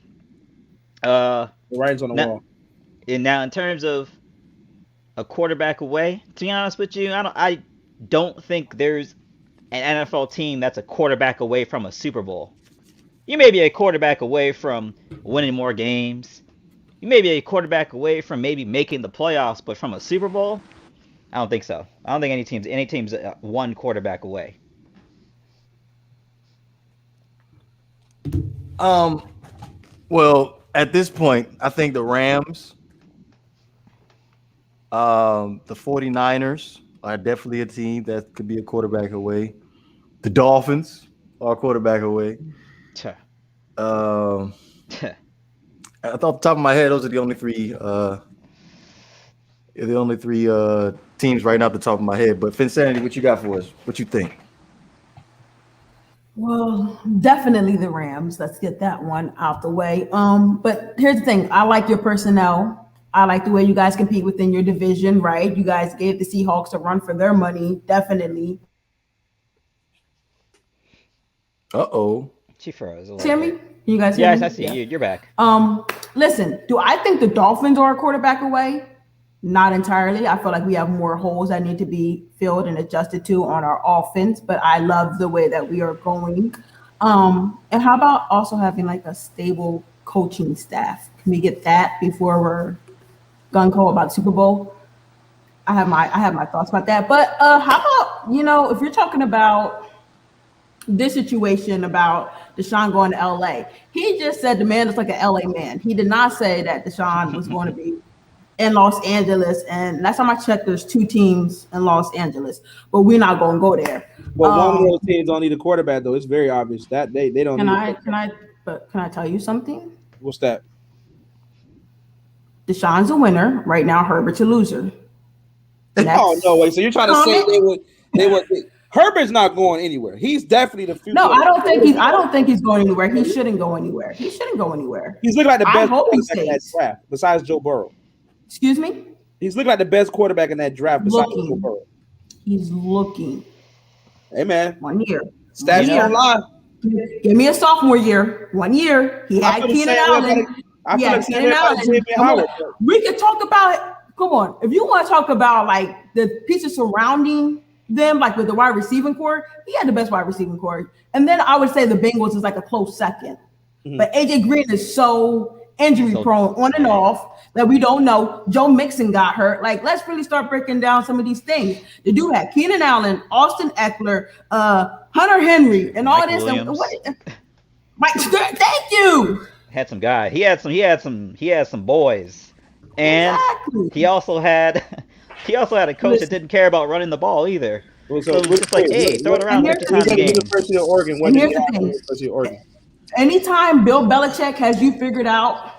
Uh, The writing's on the now, wall. now in terms of a quarterback away, to be honest with you, I don't think there's an NFL team that's a quarterback away from a Super Bowl. You may be a quarterback away from winning more games. You may be a quarterback away from maybe making the playoffs, but from a Super Bowl, I don't think so. I don't think any team's one quarterback away. Um, well, at this point, I think the Rams, the 49ers are definitely a team that could be a quarterback away. The Dolphins are a quarterback away. Tuh. Um, I thought off the top of my head, those are the only three teams right now off the top of my head. But Phinsanity, what you got for us? What you think? Well, definitely the Rams. Let's get that one out the way. But here's the thing. I like your personnel. I like the way you guys compete within your division, right? You guys gave the Seahawks a run for their money, definitely. Uh-oh. She froze a little Hear me? bit. Can you guys hear Yes, me? I see Yeah. you. You're back. Listen, do I think the Dolphins are a quarterback away? Not entirely. I feel like we have more holes that need to be filled and adjusted to on our offense, but I love the way that we are going. And how about also having like a stable coaching staff? Can we get that before we're gung ho about Super Bowl? I have my thoughts about that. But how about if you're talking about this situation about Deshaun going to LA, he just said the man is like an LA man. He did not say that Deshaun was going to be in Los Angeles. And last time I checked, there's two teams in Los Angeles, but we're not going to go there. But one of those teams don't need a quarterback, though. It's very obvious that they don't Can need. I tell you something? What's that? Deshaun's a winner right now. Herbert's a loser. Oh no way! So you're trying to say they would? Herbert's not going anywhere. He's definitely the future. No, I don't think he's going anywhere. He shouldn't go anywhere. He shouldn't go anywhere. He's looking like the I best hope he quarterback in that stays. draft, besides Joe Burrow. Excuse me? He's looking like the best quarterback in that draft, besides Looking. Joe Burrow. He's looking. Hey man, 1 year. stats don't lie. Give me a sophomore year. 1 year. He I had feel the Keenan same way Allen. about it. I feel Yeah, like Keenan Allen. Xavier Come on. Howard. We could talk about. Come on, if you want to talk about like the pieces surrounding them, like with the wide receiving core, he had the best wide receiving core. And then I would say the Bengals is like a close second. But AJ Green is so injury prone on and off that we don't know. Joe Mixon got hurt. Like, let's really start breaking down some of these things. The dude had Keenan Allen, Austin Eckler, Hunter Henry, and all Mike this. Williams. Mike, thank you. Had some guy. He had some boys. And Exactly. he also had a coach that didn't care about running the ball either. Well, So it was just like, hey, throw it around and 50 here's times a the game. University of Oregon. What And did here's he the have at thing. University of Oregon? Anytime Bill Belichick has you figured out,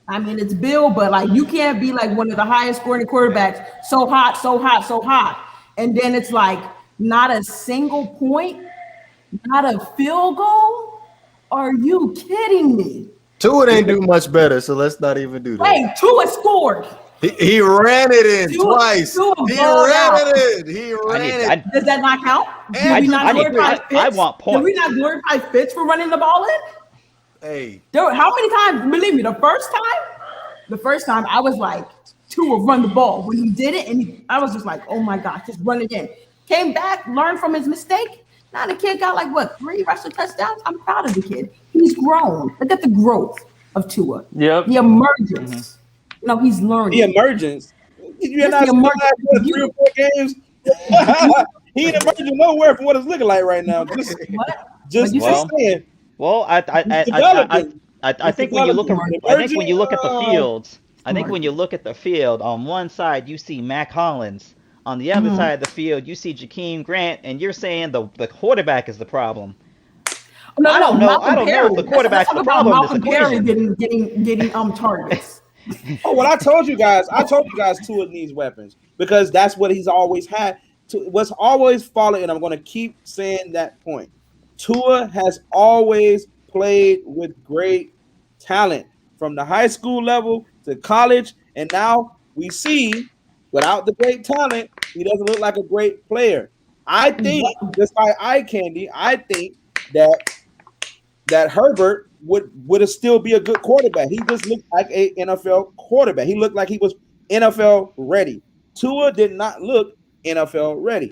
I mean, it's Bill, but like you can't be like one of the highest scoring quarterbacks, so hot, so hot, so hot. And then it's like not a single point, not a field goal. Are you kidding me? Tua didn't do much better, so let's not even do that. Hey, Tua scored. He ran it in Tua- twice. Tua He balled ran out. it in. He ran it. Does that not count? Did I- we not I need- glorify Fitz? I want Did we points. not glorify Fitz for running the ball in? Hey, How many times? Believe me, the first time I was like, Tua run the ball. When he did it, and I was just like, oh my gosh, just run it in. Came back, learned from his mistake. Now the kid got like what, 3 rushing touchdowns? I'm proud of the kid. He's grown. Look at the growth of Tua. Yep. The emergence. He's learning. The emergence. You Yes, not the seen emergence. last 3 or 4 games. He ain't emerging nowhere from what it's looking like right now. Just What'd you say? saying. Well, developing. I think when you look at the Emerging, fields, I think when you look at the field, on one side you see Mac Hollins, On the other side of the field, you see Jakeem Grant, and you're saying the quarterback is the problem. No, I don't know. I Malcolm don't know Perry. if the Let's quarterback's talk the about problem in this Malcolm Perry equation. getting targets. Oh, well, I told you guys, Tua needs weapons because that's what he's always had. What's always followed, and I'm going to keep saying that point. Tua has always played with great talent from the high school level to college, and now we see without the great talent, he doesn't look like a great player. I think, just by eye candy, I think that Herbert would still be a good quarterback. He just looked like a NFL quarterback. He looked like he was NFL ready. Tua did not look NFL ready.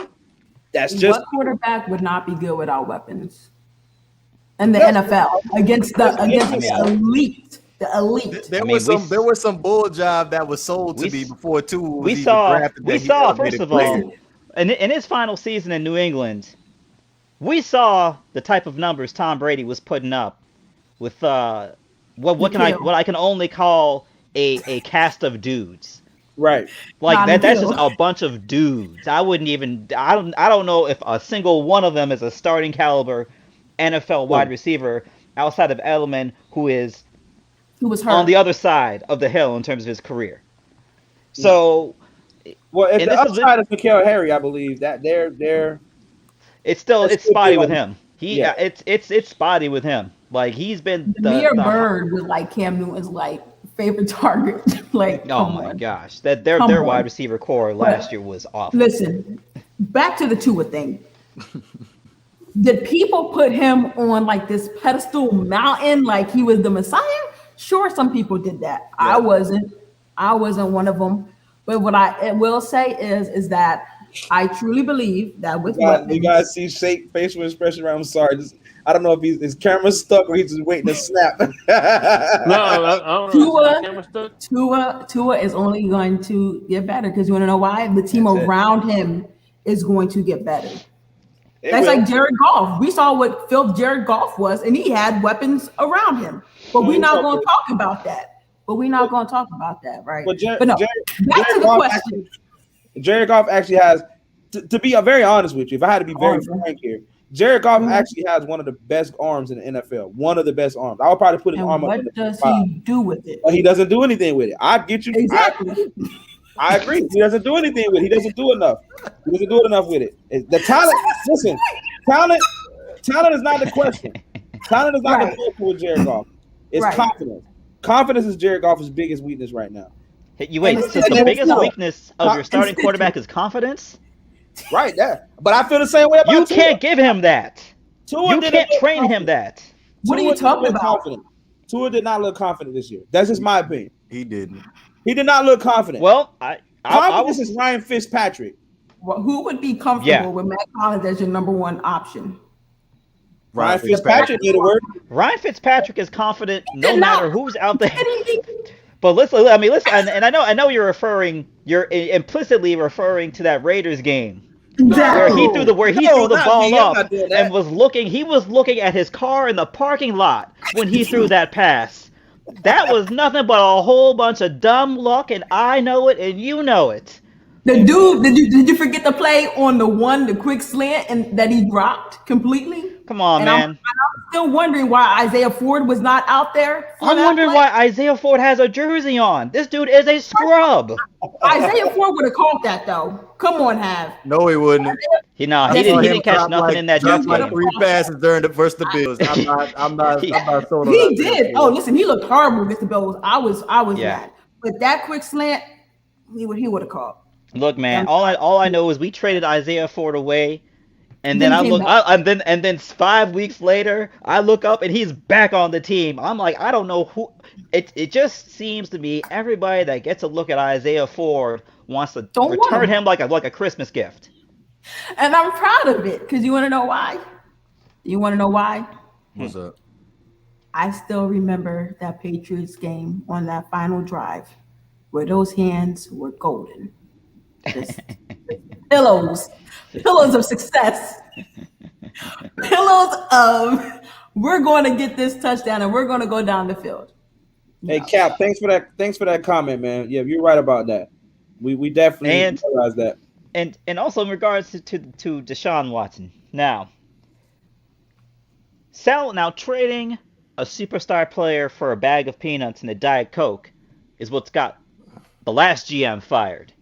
That's just what quarterback would not be good without weapons in the NFL against the elite. The elite. There I was mean, there was some bull job that was sold to we me before Tua was we even saw drafted. we That he saw first elevated of players. all, in his final season in New England, we saw the type of numbers Tom Brady was putting up with what I can only call a cast of dudes. right. Like Not that's just until. a bunch of dudes. I don't know if a single one of them is a starting caliber NFL wide receiver outside of Edelman, who is Who was hurt? on the other side of the hill in terms of his career. So, Well, if and the this is upside is N'Keal Harry, I believe that they're it's that's still spotty good with on- him. yeah. It's spotty with him. Like he's been Demir Bird was like Cam Newton's like favorite target. Like, oh come my on. gosh, that their Come wide on. receiver core last year was awful. Listen, back to the Tua thing. Did people put him on like this pedestal mountain like he was the Messiah? Sure, some people did that. Yeah. I wasn't one of them. But what I will say is that I truly believe that with You weapons, guys see shape facial expression around. I'm sorry. I don't know if his camera's stuck or he's just waiting to snap. No, I don't know. Is the camera stuck? Tua is only going to get better because you want to know why? The team That's it. around him is going to get better. It That's will. like Jared Goff. We saw what filth Jared Goff was, and he had weapons around him. But we're not going to talk about that. Right? But But no, back to the question. Jared Goff actually has, to be very honest with you, if I had to be very frank here, Jared Goff actually has one of the best arms in the NFL. One of the best arms. I would probably put his And arm up. what does he do with it? But he doesn't do anything with it. I get you. Exactly. I agree. He doesn't do anything with it. He doesn't do enough. He doesn't do enough with it. The talent, listen, talent is not the question. Talent is not the question with Jared Goff. It's confidence. Confidence is Jared Goff's biggest weakness right now. You wait, so the biggest weakness of your starting quarterback is confidence? Right there. But I feel the same way about You Tua. can't give him that. Tua You didn't can't look train him confident. that. What are you Tua didn't talking look about? confident. Tua did not look confident this year. That's just my opinion. He didn't. He did not look confident. Well, Confidence is Ryan Fitzpatrick. Well, who would be comfortable with Matt Collins as your number one option? Ryan Fitzpatrick did it work. Ryan Fitzpatrick is confident no Did not. matter who's out there. Anything. But listen, and I know you're implicitly referring to that Raiders game where he threw the ball up and was looking at his car in the parking lot when he threw that pass. That was nothing but a whole bunch of dumb luck, and I know it, and you know it. The dude, did you forget to play on the quick slant and that he dropped completely? Come on, and man. I'm still wondering why Isaiah Ford was not out there. I'm wondering why Isaiah Ford has a jersey on. This dude is a scrub. Isaiah Ford would have caught that though. Come on, Have. No, he wouldn't. He didn't catch nothing in that Jets like game. 3 passes during the Bills. I'm not sold on He that. did. Oh, listen, he looked horrible against the Bills. I was Yeah. mad. But that quick slant, he would have caught. Look, man, all I know is we traded Isaiah Ford away, and then and then 5 weeks later, I look up and he's back on the team. I'm like, I don't know who. It just seems to me everybody that gets a look at Isaiah Ford wants to return him like a Christmas gift. And I'm proud of it because you want to know why? You want to know why? What's up? I still remember that Patriots game on that final drive where those hands were golden. Just pillows of success, pillows of we're going to get this touchdown and we're going to go down the field. Hey Cap, thanks for that comment, man. Yeah, you're right about that. We definitely realize that. and also in regards to Deshaun Watson. Now trading a superstar player for a bag of peanuts and a Diet Coke is what's got the last GM fired.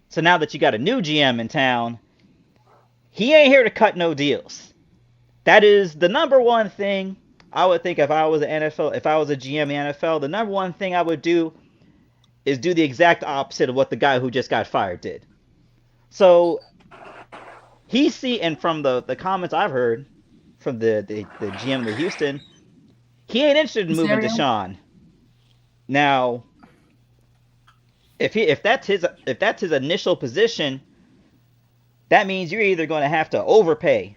So now that you got a new GM in town, he ain't here to cut no deals. That is the number one thing I would think if I was an NFL, if I was a GM in the NFL, the number one thing I would do is do the exact opposite of what the guy who just got fired did. So and from the comments I've heard from the GM of Houston, he ain't interested in moving Deshaun. Now, if that's his initial position, that means you're either going to have to overpay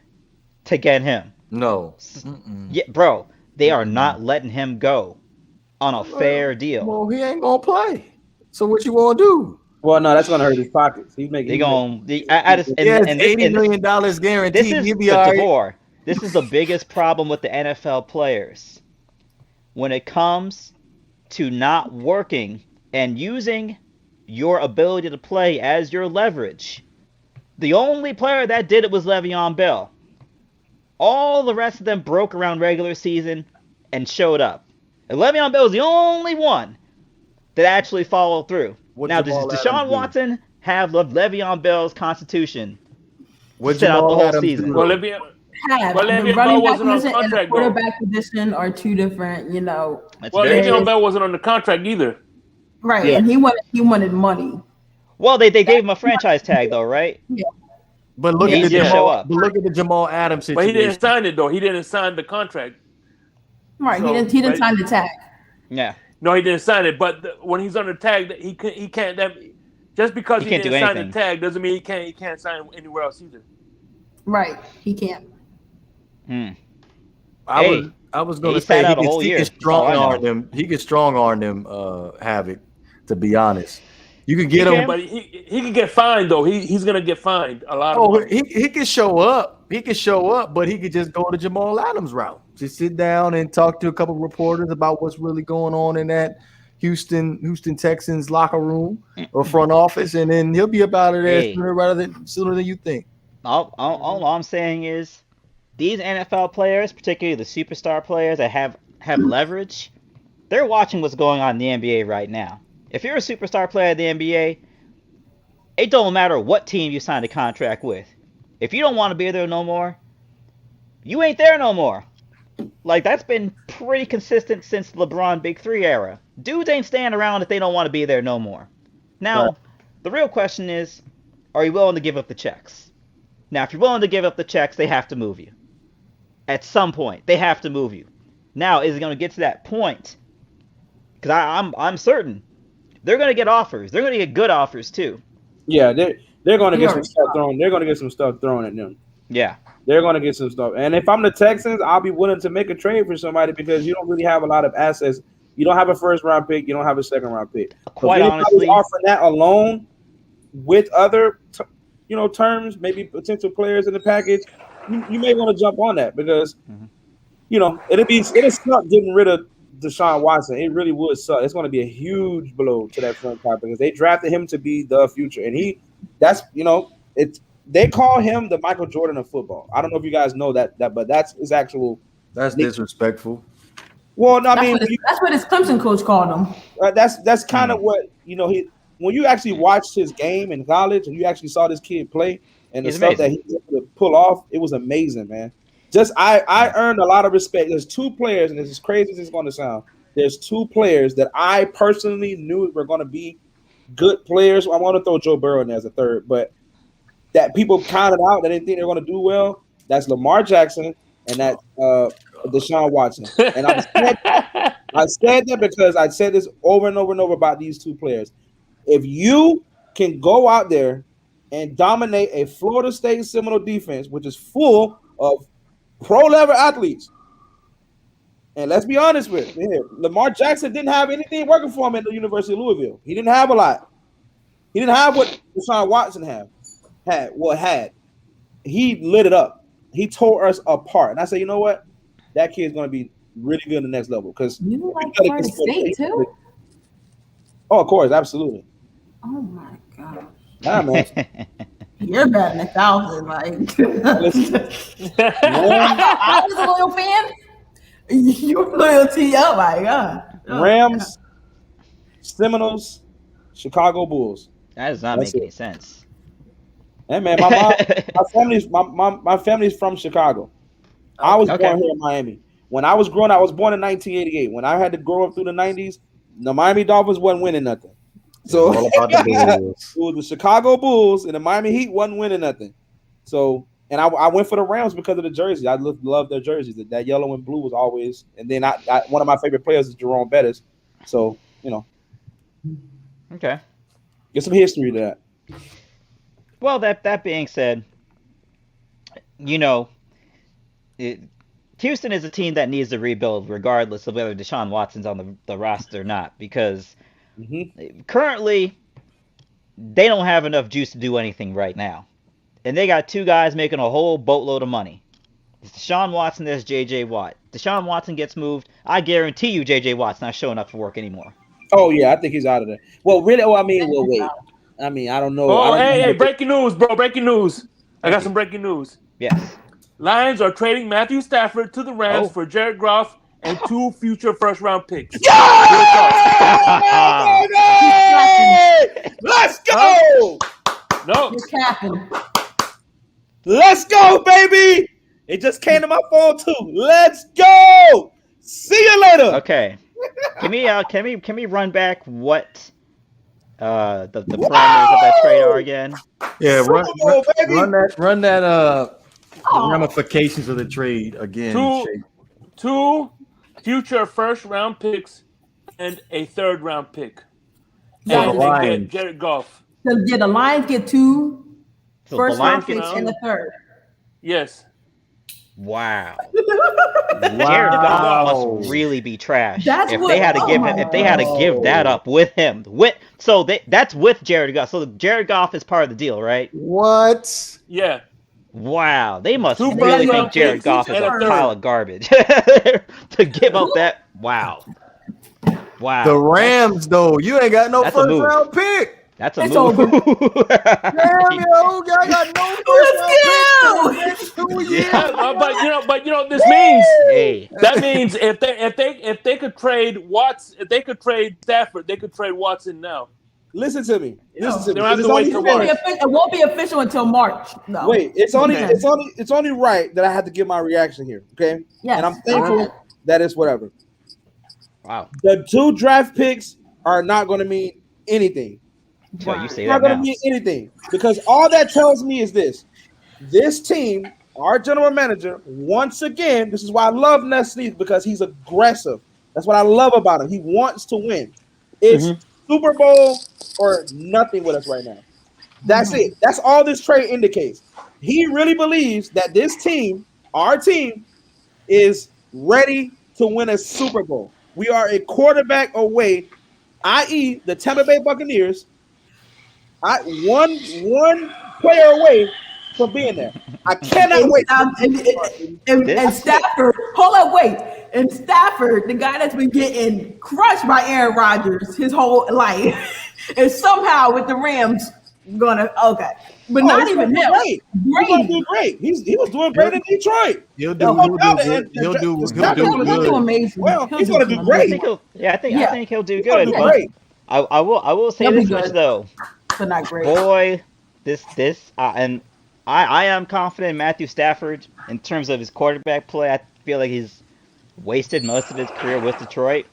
to get him. No. Yeah, bro, they are not letting him go on a fair deal. Well, he ain't gonna play. So what you want to do? Well, no, that's gonna hurt his pockets. He's making. They going $80 million guaranteed. He'll be all right. DeVore, this is the biggest problem with the NFL players when it comes to not working and using your ability to play as your leverage. The only player that did it was Le'Veon Bell. All the rest of them broke around regular season and showed up. And Le'Veon Bell was the only one that actually followed through. Now, does Deshaun Watson have Le'Veon Bell's constitution set out the whole season? Well, Le'Veon the running back position and the quarterback position are two different, Well, Le'Veon Bell wasn't on the contract either. Right, yeah. And he wanted money. Well, they gave him a franchise tag though, right? Yeah. But look at the Jamal Adams situation. But he didn't sign it though. He didn't sign the contract. Right. So, he didn't sign the tag. Yeah. No, he didn't sign it. But when he's on the tag, he can't. Just because he didn't sign the tag doesn't mean he can't sign anywhere else either. Right. He can't. I was going to say he could strong arm them. Havoc. To be honest. You can get him, but he can get fined though. He's gonna get fined a lot. He can show up. He can show up, but he could just go the Jamal Adams route. Just sit down and talk to a couple of reporters about what's really going on in that Houston Texans locker room or front office, and then he'll be about it sooner than you think. All I'm saying is these NFL players, particularly the superstar players that have leverage, they're watching what's going on in the NBA right now. If you're a superstar player in the NBA, it don't matter what team you signed a contract with. If you don't want to be there no more, you ain't there no more. Like, that's been pretty consistent since the LeBron Big Three era. Dudes ain't staying around if they don't want to be there no more. Now, the real question is, are you willing to give up the checks? Now, if you're willing to give up the checks, they have to move you. At some point, they have to move you. Now, is it going to get to that point? Because I'm certain they're going to get offers. They're going to get good offers too. Yeah, they're going to get some stuff thrown. They're going to get some stuff thrown at them. Yeah, they're going to get some stuff. And if I'm the Texans, I'll be willing to make a trade for somebody because you don't really have a lot of assets. You don't have a first round pick. You don't have a second round pick. Quite honestly, offering that alone with other, terms, maybe potential players in the package, you may want to jump on that because, it'll suck getting rid of Deshaun Watson. It really would suck. It's going to be a huge blow to that franchise because they drafted him to be the future, and they call him the Michael Jordan of football. I don't know if you guys know that, but that's his actual. That's disrespectful. Well, no, that's what his Clemson coach called him. That's kind of what when you actually watched his game in college and you actually saw this kid play and the stuff that he was able to pull off, it was amazing, man. I earned a lot of respect. There's two players, and this is crazy as it's going to sound. There's two players that I personally knew were going to be good players. I'm going to throw Joe Burrow in there as a third, but that people counted out that they didn't think they're going to do well. That's Lamar Jackson and that's Deshaun Watson. And I said that because I said this over and over and over about these two players. If you can go out there and dominate a Florida State Seminole defense, which is full of pro-level athletes. And let's be honest with it. Lamar Jackson didn't have anything working for him at the University of Louisville. He didn't have a lot. He didn't have what Deshaun Watson had. He lit it up. He tore us apart. And I said, you know what? That kid's going to be really good in the next level. Because you like Florida State too? Oh, of course. Absolutely. Oh, my God. Nah, man. You're batting 1,000. Like, Listen, Rams, I was a loyal fan. Your loyalty, oh my god. Oh my god. Rams, Seminoles, Chicago Bulls. That does not That's make it. any sense. Hey man, my family's from Chicago. I was Okay. born here in Miami. When I was growing up, I was born in 1988. When I had to grow up through the 90s, the Miami Dolphins wasn't winning nothing. So It's all about the it Bulls. was the Chicago Bulls and the Miami Heat wasn't winning nothing. So, and I went for the Rams because of the jersey. I love their jerseys. That yellow and blue was always. And then one of my favorite players is Jerome Bettis. So Okay. get some history to that. Well, that being said, you know, it, Houston is a team that needs to rebuild regardless of whether Deshaun Watson's on the roster or not, because currently they don't have enough juice to do anything right now. And they got two guys making a whole boatload of money. It's Deshaun Watson, there's J.J. Watt. Deshaun Watson gets moved, I guarantee you J.J. Watt's not showing up for work anymore. Oh yeah, I think he's out of there. Well, really? Oh, I mean, well, wait. I mean, I don't know. Oh, I don't know. hey, breaking news, bro. Breaking news. I got some breaking news. Yes. Lions are trading Matthew Stafford to the Rams for Jared Goff and 2 future first-round picks. Let's go! No. You're capping. Let's go, baby! It just came to my phone too. Let's go! See you later. Okay. Can we run back what the parameters of that trade are again? Yeah, Super Bowl, baby. run that the ramifications of the trade again. Shake. 2 future first-round picks and a third-round pick. Yeah, And the they Lions. get Jared Goff. The Lions get 2 So first the round Lions get picks and a third. Yes. Wow. Jared Goff must really be trash. That's if what- they had to oh give my him, if they had to give that up with him, that's with Jared Goff. So Jared Goff is part of the deal, right? What? Yeah. Wow, they must Two really first-round think Jared picks Goff is and a a third. pile of garbage to give up that. Wow. The Rams, though, you ain't got no That's a first move. round pick. That's a It's move. over. Damn, yo, I got no first round pick for the next 2 years. Yeah, but you know what this means? Hey, That means if they could trade Watts, if they could trade Stafford, they could trade Watson now. Listen to me. Listen to They me. don't have It's to wait only till fair. March. It won't be official until March. No. Wait, it's only Okay. it's only right that I have to give my reaction here. Okay. Yes. And I'm thankful that it's whatever. wow. The 2 draft picks are not going to mean anything. So you say It's not that going to now. mean anything because all that tells me is this: this team, our general manager, once again, this is why I love Nestle because he's aggressive. That's what I love about him. He wants to win. It's Super Bowl or nothing with us right now. That's it. That's all this trade indicates. He really believes that this team, our team, is ready to win a Super Bowl. We are a quarterback away, i.e., the Tampa Bay Buccaneers. One player away from being there. I cannot wait. And Stafford, hold up, wait. And Stafford, the guy that's been getting crushed by Aaron Rodgers his whole life, and somehow with the Rams gonna but not he's even gonna him. do great. He's gonna do great. He was doing great in Detroit. He'll There's do no doubt good. that- He'll do He'll do good. amazing. Well, He'll he's do gonna do amazing. I great. think I think he'll do He's gonna good. do But great. I will say He'll be this much good. though. But not great. Boy, and I am confident in Matthew Stafford in terms of his quarterback play. I feel like he's wasted most of his career with Detroit.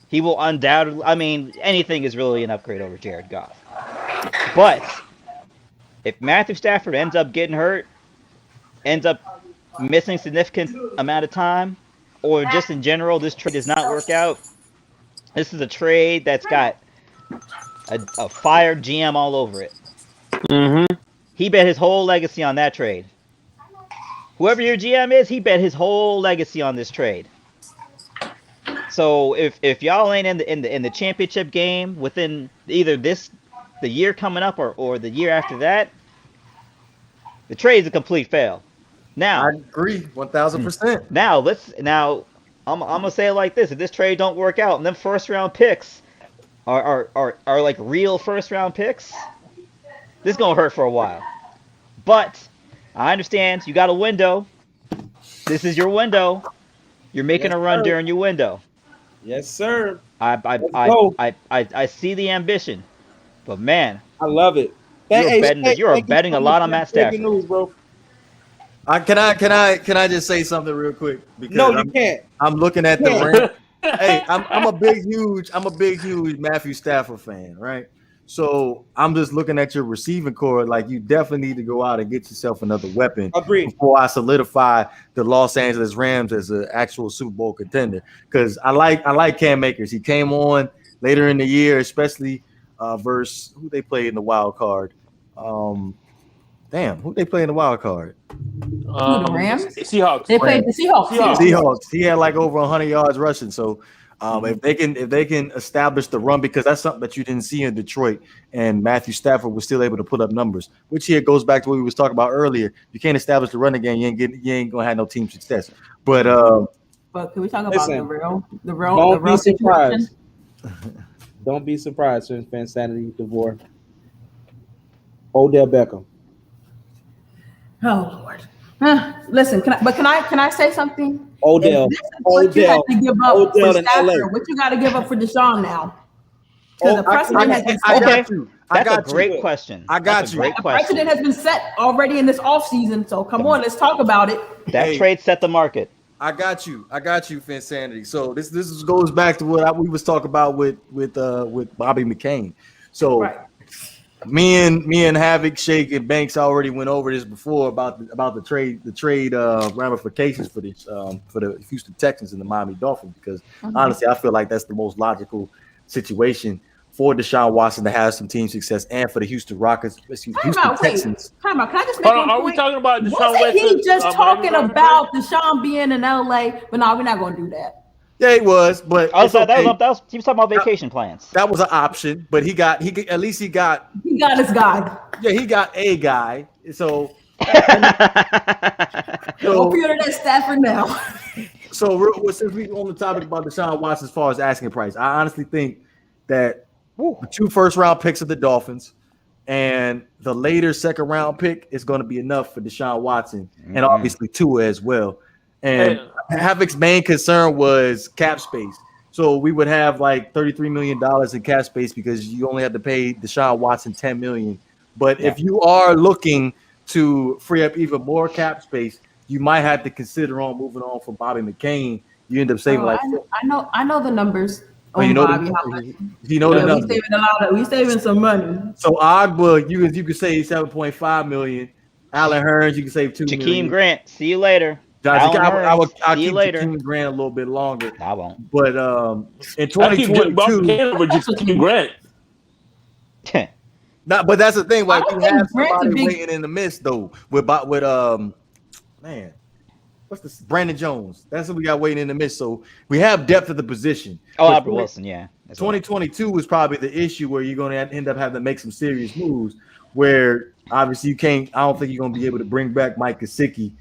He will undoubtedly. I mean, anything is really an upgrade over Jared Goff. But if Matthew Stafford ends up getting hurt, ends up missing significant amount of time, or just in general, this trade does not work out. This is a trade that's got a fired GM all over it. He bet his whole legacy on that trade. Whoever your GM is, he bet his whole legacy on this trade. So if y'all ain't in the championship game within either the year coming up or the year after that, the trade's a complete fail. Now I agree 1,000%. now I'm gonna say it like this: if this trade don't work out, and then first round picks are like real first round picks, This is gonna hurt for a while. But I understand you got a window. This is your window. You're making Yes, a run sir. during your window. Yes, sir. I I, Let's I, go. I see the ambition, but man, I love it. you're betting that Thank you are you betting so a much lot for on that Matt breaking Stafford. news, bro. Can I just say something real quick? No, Because you can't. I'm looking at the Yeah. rank. Hey, I'm a big huge Matthew Stafford fan, right? So I'm just looking at your receiving core. Like, you definitely need to go out and get yourself another weapon Agreed. before I solidify the Los Angeles Rams as an actual Super Bowl contender. Because I like Cam Akers. He came on later in the year, especially versus who they played in the wild card. Who they play in the wild card? The Rams? Seahawks. They played the Seahawks. Seahawks. He had like over 100 yards rushing. So if they can establish the run, because that's something that you didn't see in Detroit, and Matthew Stafford was still able to put up numbers, which here goes back to what we was talking about earlier. You can't establish the run again, you ain't gonna have no team success. But can we talk about Listen, the Don't real be situation? surprised. Don't be surprised, Phinsanity DeVore. Odell Beckham. Oh Lord. Listen, can I say something? Odell. If this is what you have to give up Odell for in Stafford, LA. what you got to give up for Deshaun now? Because the I precedent has been got set. you. That's a got great you. question. I got That's a you. great The question. precedent has been set already in this offseason. So come on, let's talk about it. That Hey. trade set the market. I got you, Phinsanity. So this goes back to what we was talking about with Bobby McCain. So Right. me and Havoc, Shake, and Banks already went over this before about the trade ramifications for this for the Houston Texans and the Miami Dolphins, because honestly I feel like that's the most logical situation for Deshaun Watson to have some team success, and for the Houston Texans. Time out. Can I just make Hold one on, are point? we talking about Deshaun Wasn't he Watson, just Miami talking Dolphins about Deshaun being in LA? But no, we're not going to do that. Yeah, it was, but Oh, it's so okay. he was talking about vacation plans. That was an option, but he got He got his guy. he got a guy. So Hope you're to that Stafford now. since we on the topic about Deshaun Watson as far as asking price, I honestly think that the 2 first-round picks of the Dolphins and the later second-round pick is going to be enough for Deshaun Watson, and obviously Tua as well. And Havoc's main concern was cap space. So we would have like $33 million in cap space because you only have to pay Deshaun Watson $10 million. But if you are looking to free up even more cap space, you might have to consider moving on from Bobby McCain. You end up saving I know the numbers. You know Bobby, the numbers. We saving some money. So Agba, you could save $7.5 million. Allen Hurns, you can save $2 million. Jakeem Grant, see you later. I'll see you keep later. Jakeem Grant a little bit longer. I won't. But in 2022, Jakeem Grant. but that's the thing. Like, we have Grant's somebody waiting in the midst though. With man, what's this? Brandon Jones. That's what we got waiting in the midst. So we have depth at the position. Oh, Albert Wilson, yeah. 2022 was probably the issue where you're going to end up having to make some serious moves. Where obviously you can't. I don't think you're going to be able to bring back Mike Gesicki.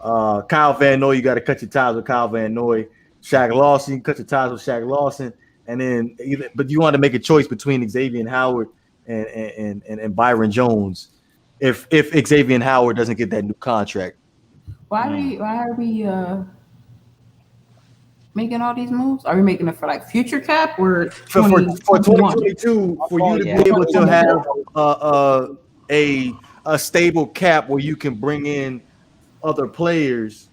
Kyle Van Noy, you got to cut your ties with Kyle Van Noy. Shaq Lawson, you cut your ties with Shaq Lawson, and then but you want to make a choice between Xavier Howard and Byron Jones. If Xavier Howard doesn't get that new contract, why are we making all these moves? Are we making it for like future cap or for 2022 for you to be able to have a stable cap where you can bring in other players?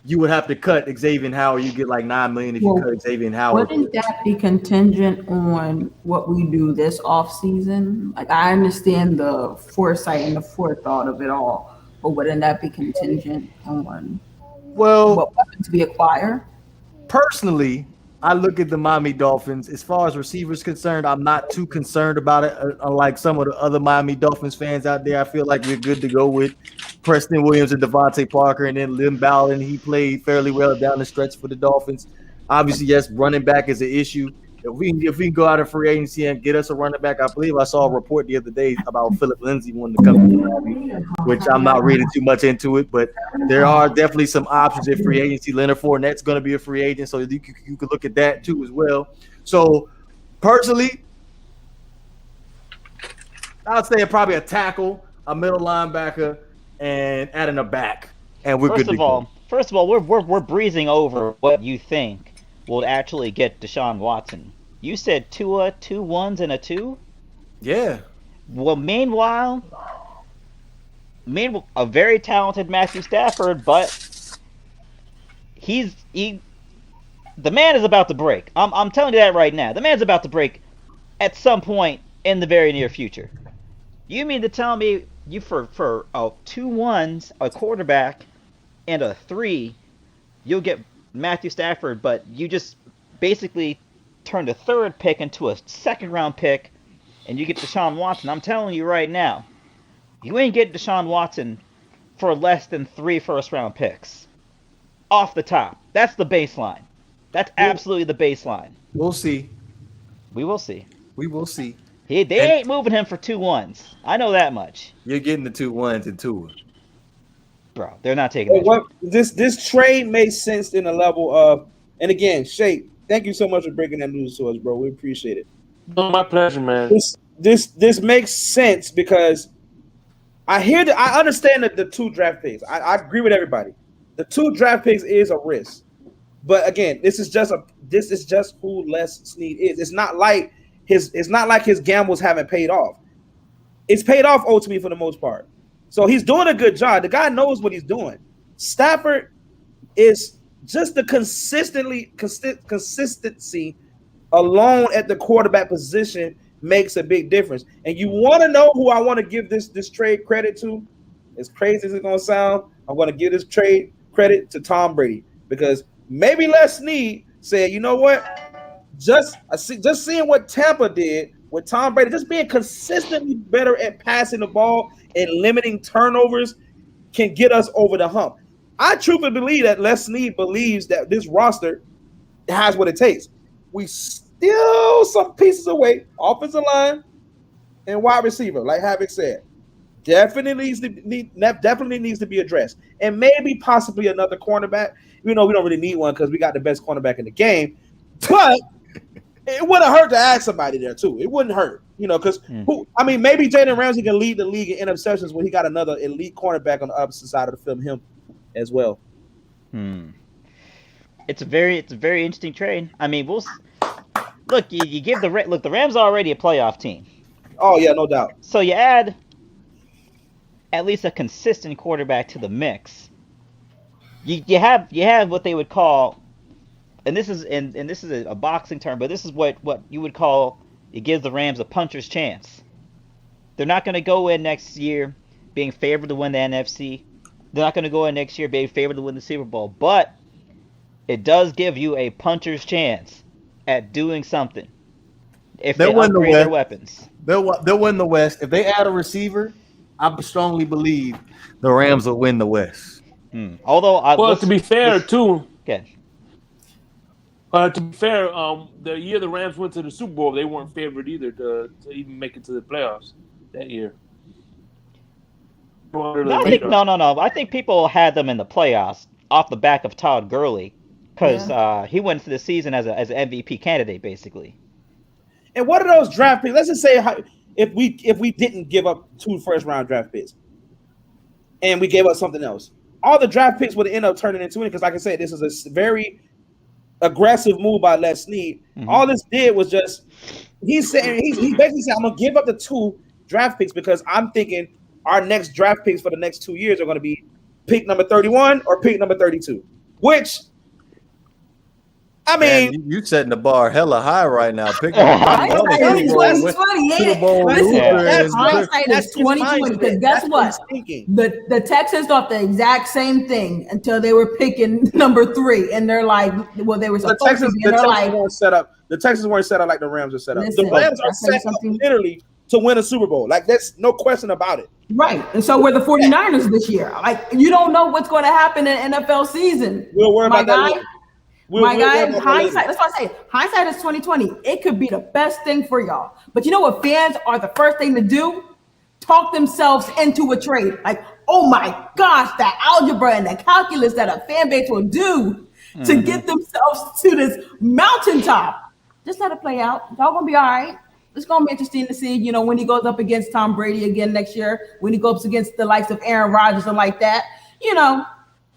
You would have to cut Xavier Howard. You get like $9 million if you cut Xavier Howard. Wouldn't that be contingent on what we do this offseason? Like, I understand the foresight and the forethought of it all, but wouldn't that be contingent on what weapons we acquire? Personally, I look at the Miami Dolphins. As far as receivers concerned, I'm not too concerned about it. Unlike some of the other Miami Dolphins fans out there, I feel like we're good to go with Preston Williams and Devante Parker, and then Lynn Bowden. He played fairly well down the stretch for the Dolphins. Obviously, yes, running back is an issue. If we can go out of free agency and get us a running back, I believe I saw a report the other day about Philip Lindsay wanting to come to Miami, which I'm not reading too much into it, but there are definitely some options in free agency. Leonard Fournette's going to be a free agent, so you could look at that too as well. So personally, I'd say probably a tackle, a middle linebacker, and adding a back, and we're good to go. First of all, we're breezing over what you think will actually get Deshaun Watson. You said Tua, 2 1s and a 2. Yeah. Well, a very talented Matthew Stafford, but the man is about to break. I'm telling you that right now. The man's about to break at some point in the very near future. You mean to tell me you for 2 1s, a quarterback, and a 3, you'll get Matthew Stafford, but you just basically turned a third pick into a second round pick, and you get Deshaun Watson. I'm telling you right now, you ain't getting Deshaun Watson for less than 3 first round picks. Off the top. That's the baseline. That's absolutely the baseline. We'll see. We will see. We will see. They ain't moving him for 2 1s. I know that much. You're getting the 2 1s and 2. Bro, they're not taking that. This trade makes sense in a level of, and again, Shay, thank you so much for breaking that news to us, bro. We appreciate it. Oh, my pleasure, man. This makes sense because I understand that the 2 draft picks. I agree with everybody. The 2 draft picks is a risk, but again, this is just who Les Snead is. It's not like his gambles haven't paid off. It's paid off ultimately for the most part. So he's doing a good job. The guy knows what he's doing. Stafford is just the consistency alone at the quarterback position makes a big difference. And you want to know who I want to give this trade credit to? As crazy as it's going to sound, I'm going to give this trade credit to Tom Brady, because maybe Les Snead said, you know what? Just seeing what Tampa did with Tom Brady, just being consistently better at passing the ball and limiting turnovers can get us over the hump. I truly believe that Les Snead believes that this roster has what it takes. We still some pieces away, offensive line and wide receiver, like Havoc said. Definitely needs to be addressed. And maybe possibly another cornerback. We don't really need one because we got the best cornerback in the game. But it wouldn't hurt to add somebody there too. It wouldn't hurt, because maybe Jalen Ramsey can lead the league in interceptions when he got another elite cornerback on the opposite side of the field, him as well. It's a very interesting trade. I mean, you give the Rams are already a playoff team. Oh yeah, no doubt. So you add at least a consistent quarterback to the mix. You have what they would call, and this is a boxing term, but this is what you would call, it gives the Rams a puncher's chance. They're not going to go in next year being favored to win the NFC. They're not going to go in next year being favored to win the Super Bowl, but it does give you a puncher's chance at doing something if they upgrade their weapons. They'll win the West. If they add a receiver, I strongly believe the Rams will win the West. Although, to be fair, too. Okay. To be fair, the year the Rams went to the Super Bowl, they weren't favored either to even make it to the playoffs that year. No. I think people had them in the playoffs off the back of Todd Gurley because he went into the season as an MVP candidate, basically. And what are those draft picks? Let's just say if we didn't give up 2 first-round draft picks and we gave up something else, all the draft picks would end up turning into it because, like I said, this is a very aggressive move by Les Snead. Mm-hmm. All this did was just he basically said, I'm gonna give up the 2 draft picks because I'm thinking our next draft picks for the next 2 years are going to be pick number 31 or pick number 32. Which, I mean, man, you setting the bar hella high right now. Pick hindsight is 2020. Because guess what? The Texans thought the exact same thing until they were picking number 3, and they're like, well, they were supposed to be. The Texans weren't set up like the Rams are set up. The Rams are set up literally to win a Super Bowl. Like, that's no question about it. Right. And so we're the 49ers this year. Like, you don't know what's going to happen in NFL season. We'll worry about that later. Hindsight. That's what I say. Hindsight is 2020. It could be the best thing for y'all. But you know what fans are the first thing to do? Talk themselves into a trade. Like, oh my gosh, that algebra and the calculus that a fan base will do to get themselves to this mountaintop. Just let it play out. Y'all gonna be all right. It's going to be interesting to see, when he goes up against Tom Brady again next year, when he goes up against the likes of Aaron Rodgers and like that,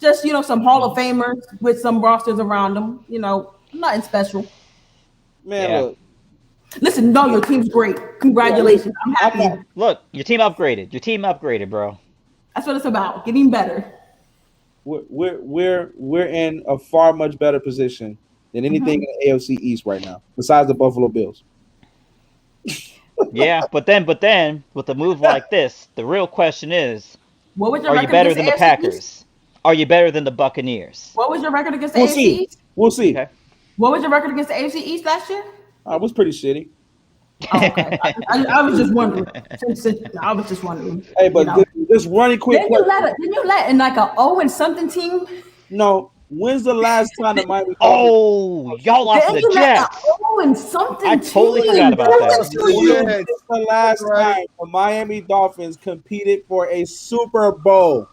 just, some Hall of Famers with some rosters around them, nothing special. Man, Yeah. look. Listen, no, your team's great. Congratulations. I'm happy. Look, your team upgraded. Your team upgraded, bro. That's what it's about. Getting better. We're in a far much better position than anything in the AFC East right now, besides the Buffalo Bills. Yeah, but then with a move like this, the real question is, What was your are you record better against than the AFC Packers? East? Are you better than the Buccaneers? What was your record against the We'll AFC see. East? We'll see. Okay. What was your record against the AFC East last year? It was pretty shitty. Oh, okay. I was just wondering. I was just wondering. Hey, but just running quick. Didn't you let in like a 0-something team? No. When's the last time the Miami? Oh, y'all lost to the Jets. Something I totally forgot about that. When's the last time the Miami Dolphins competed for a Super Bowl?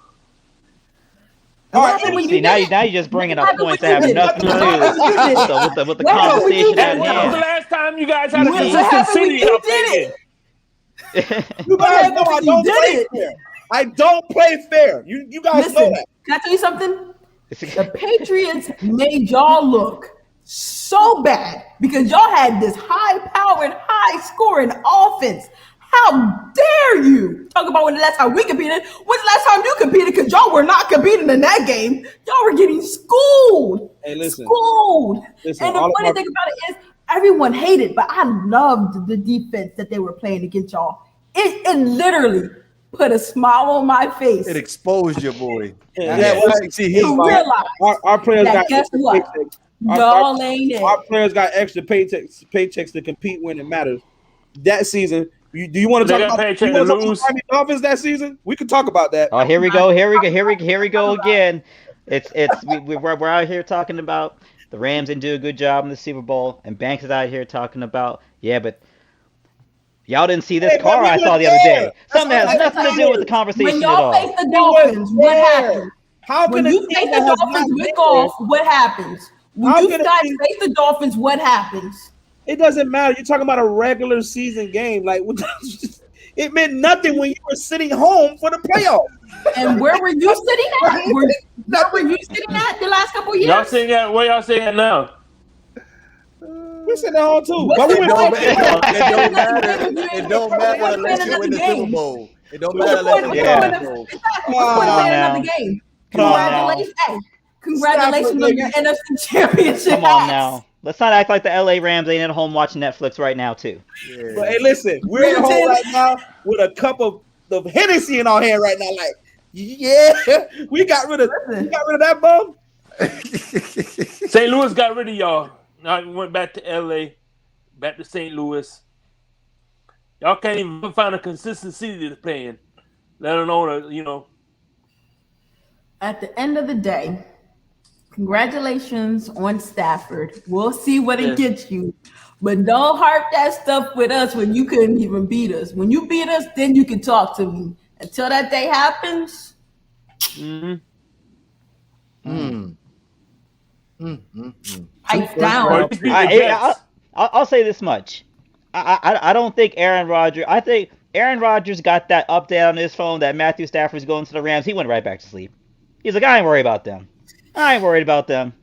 All right, See, now you're just bringing up points that have nothing to do with the conversation at When was the hand. last time you guys had a What consistent happened when city you y'all did played it? in? You guys know I You don't did play it. fair. I don't play fair. You guys know Listen, that. can I tell you something? The Patriots made y'all look so bad because y'all had this high-powered, high-scoring offense. How dare you talk about when the last time we competed? When's the last time you competed? Because y'all were not competing in that game. Y'all were getting schooled. Hey, listen. Schooled. Listen, And the funny thing about it is everyone hated, but I loved the defense that they were playing against y'all. It literally put a smile on my face. It exposed your boy. Yeah. See, to realize Our players that got guess extra what? paychecks. Y'all ain't it. Our players got extra paychecks to compete when it matters. That season, do you want to They talk got about paycheck you want to to talk lose. about Miami Dolphins that season? We can talk about that. Oh, here we go again. We're out here talking about the Rams didn't do a good job in the Super Bowl, and Banks is out here talking about, yeah, but y'all didn't see this Hey, car but we I saw were the other there. day. Something that has That's nothing to do with the conversation When at y'all all. face the Dolphins, what happens? How When can you face the Dolphins with golf, what happens? When How you can it guys be- face the Dolphins, what happens? It doesn't matter. You're talking about a regular season game. Like it meant nothing when you were sitting home for the playoffs. And where were you sitting at? Where were you sitting at the last couple of Y'all years? saying that? Where y'all saying that now? We're sitting at home too. What's But we the went point? to It don't matter unless you win the Super Bowl. It don't What's matter the point unless of you Yeah. win the playing Super Bowl. exactly? What's the point of playing now. another game? Come on now. Congratulations. Hey, congratulations Stafford, on your baby. NFC Championship. Come on hats. now. Let's not act like the LA Rams ain't at home watching Netflix right now, too. But hey, listen, we're at home right now with a cup of Hennessy in our hand right now. Like, yeah, we got rid of that bum. St. Louis got rid of y'all. Now we went back to LA, back to St. Louis. Y'all can't even find a consistent city to play in, let alone At the end of the day, congratulations on Stafford. We'll see what it gets you. But don't harp that stuff with us when you couldn't even beat us. When you beat us, then you can talk to me. Until that day happens, pipes down. I'll say this much. I don't think Aaron Rodgers. I think Aaron Rodgers got that update on his phone that Matthew Stafford's going to the Rams. He went right back to sleep. He's like, I ain't worried about them. I ain't worried about them.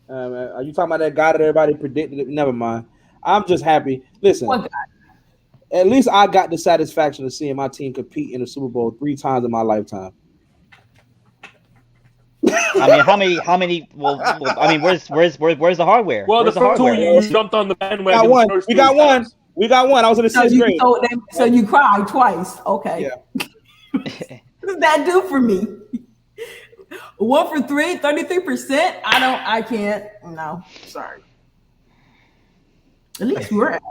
Are you talking about that guy that everybody predicted? Never mind. I'm just happy. Listen, What guy? at least I got the satisfaction of seeing my team compete in the Super Bowl 3 times in my lifetime. I mean, how many? Well, I mean, where's the hardware? Well, Where's the first two you jumped on the bandwagon. We got one. I was in the 6th grade. So you cried twice. Okay. Yeah. What does that do for me? 1 for 3, 33%. I can't. No, sorry. At least we're at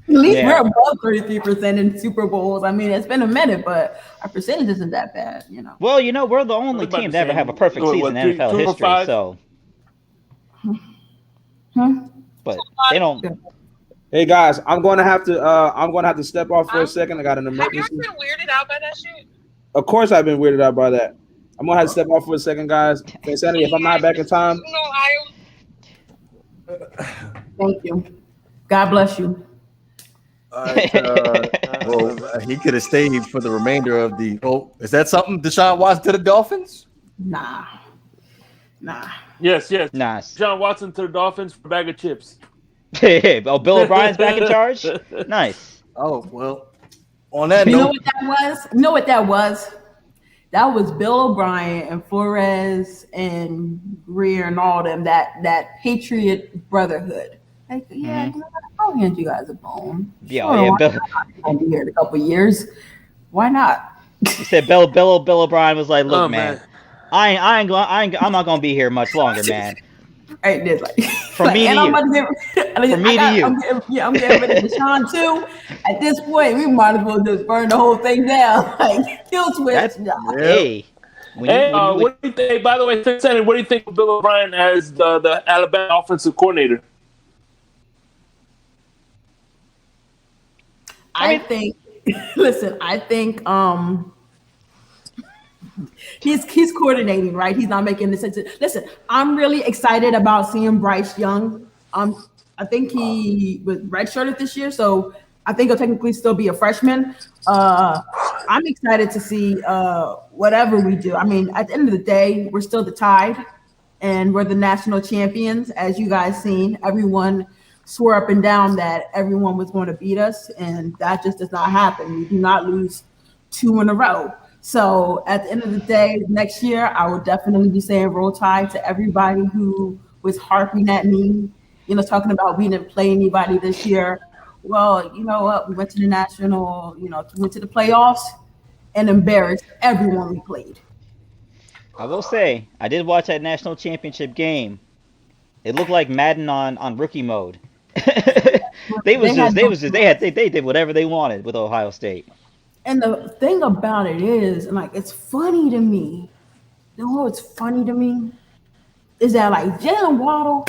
we're above 33% in Super Bowls. I mean, it's been a minute, but our percentage isn't that bad, Well, we're the only team to ever have a perfect season in NFL history. So, but they don't. Hey guys, I'm going to have to step off for a second. I got an emergency. Have you ever been weirded out by that shit? Of course, I've been weirded out by that. I'm gonna have to step off for a second, guys. Phinsanity, if I'm not back in time. Thank you. God bless you. All right. Well, he could have stayed for the remainder of the. Oh, is that something Deshaun Watson to the Dolphins? Nah, nah. Yes. Nice. John Watson to the Dolphins for a bag of chips. Oh, Bill O'Brien's back in charge. Nice. Oh well. On that You know note, what that was? You know what that was? That was Bill O'Brien and Flores and Greer and all them. That Patriot Brotherhood. Like, yeah, Hmm. you know what? I'll hand you guys a bone. Yeah, oh, Sure, yeah. why Bill, not? I'll be here in a couple of years. Why not? you said Bill O'Brien was like, "Look, Oh man, man. I'm not gonna be here much longer, man. Right there, like, From like, me to and I'm you. about to get. From me to you." I'm getting rid of Deshaun too. At this point, we might as well just burn the whole thing down. Like, kill switch. That's Nah. yep. hey. Hey, When you what do you think? By the way, Phinsanity, what do you think of Bill O'Brien as the Alabama offensive coordinator? I mean, think. Listen, I think he's coordinating, right? He's not making the sense. Listen, I'm really excited about seeing Bryce Young. I think he was redshirted this year, so I think he'll technically still be a freshman. I'm excited to see whatever we do. I mean, at the end of the day, we're still the Tide, and we're the national champions. As you guys seen, everyone swore up and down that everyone was going to beat us, and that just does not happen. We do not lose two in a row. So at the end of the day, next year, I will definitely be saying roll tide to everybody who was harping at me, talking about we didn't play anybody this year. Well, you know what? We went to the national, we went to the playoffs and embarrassed everyone we played. I will say, I did watch that national championship game. It looked like Madden on rookie mode. They had no They did whatever they wanted with Ohio State. And the thing about it is, and like, it's funny to me. You know what's funny to me is that like Jalen Waddle,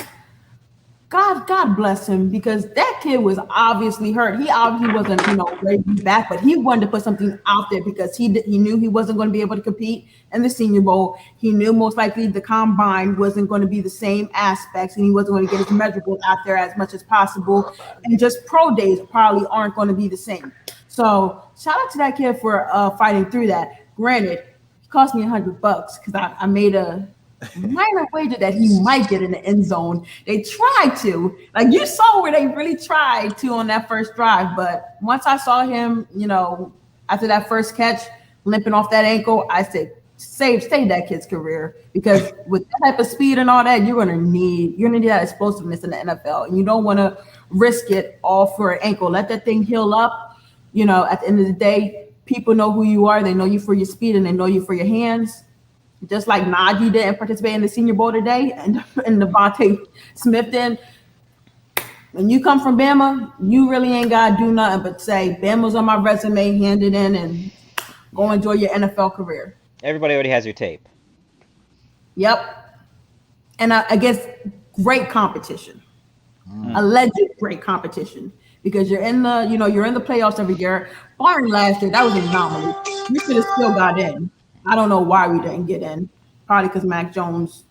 God bless him, because that kid was obviously hurt. He obviously wasn't, ready to be back, but he wanted to put something out there because he knew he wasn't going to be able to compete in the Senior Bowl. He knew most likely the combine wasn't going to be the same aspects, and he wasn't going to get his measurables out there as much as possible. And just pro days probably aren't going to be the same. So shout out to that kid for fighting through that. Granted, it cost me $100 because I made a minor wager that he might get in the end zone. They tried to, like, you saw where they really tried to on that first drive. But once I saw him, after that first catch, limping off that ankle, I said, save that kid's career, because with that type of speed and all that, you're gonna need that explosiveness in the NFL, and you don't want to risk it all for an ankle. Let that thing heal up. At the end of the day, people know who you are. They know you for your speed and they know you for your hands. Just like Najee didn't participate in the Senior Bowl today, and Devante Smith did. When you come from Bama, you really ain't got to do nothing but say, Bama's on my resume, hand it in, and go enjoy your NFL career. Everybody already has your tape. Yep. And I guess great competition. Alleged great competition. Because you're in the playoffs every year. Barring last year, that was an anomaly. We should have still got in. I don't know why we didn't get in. Probably because Mac Jones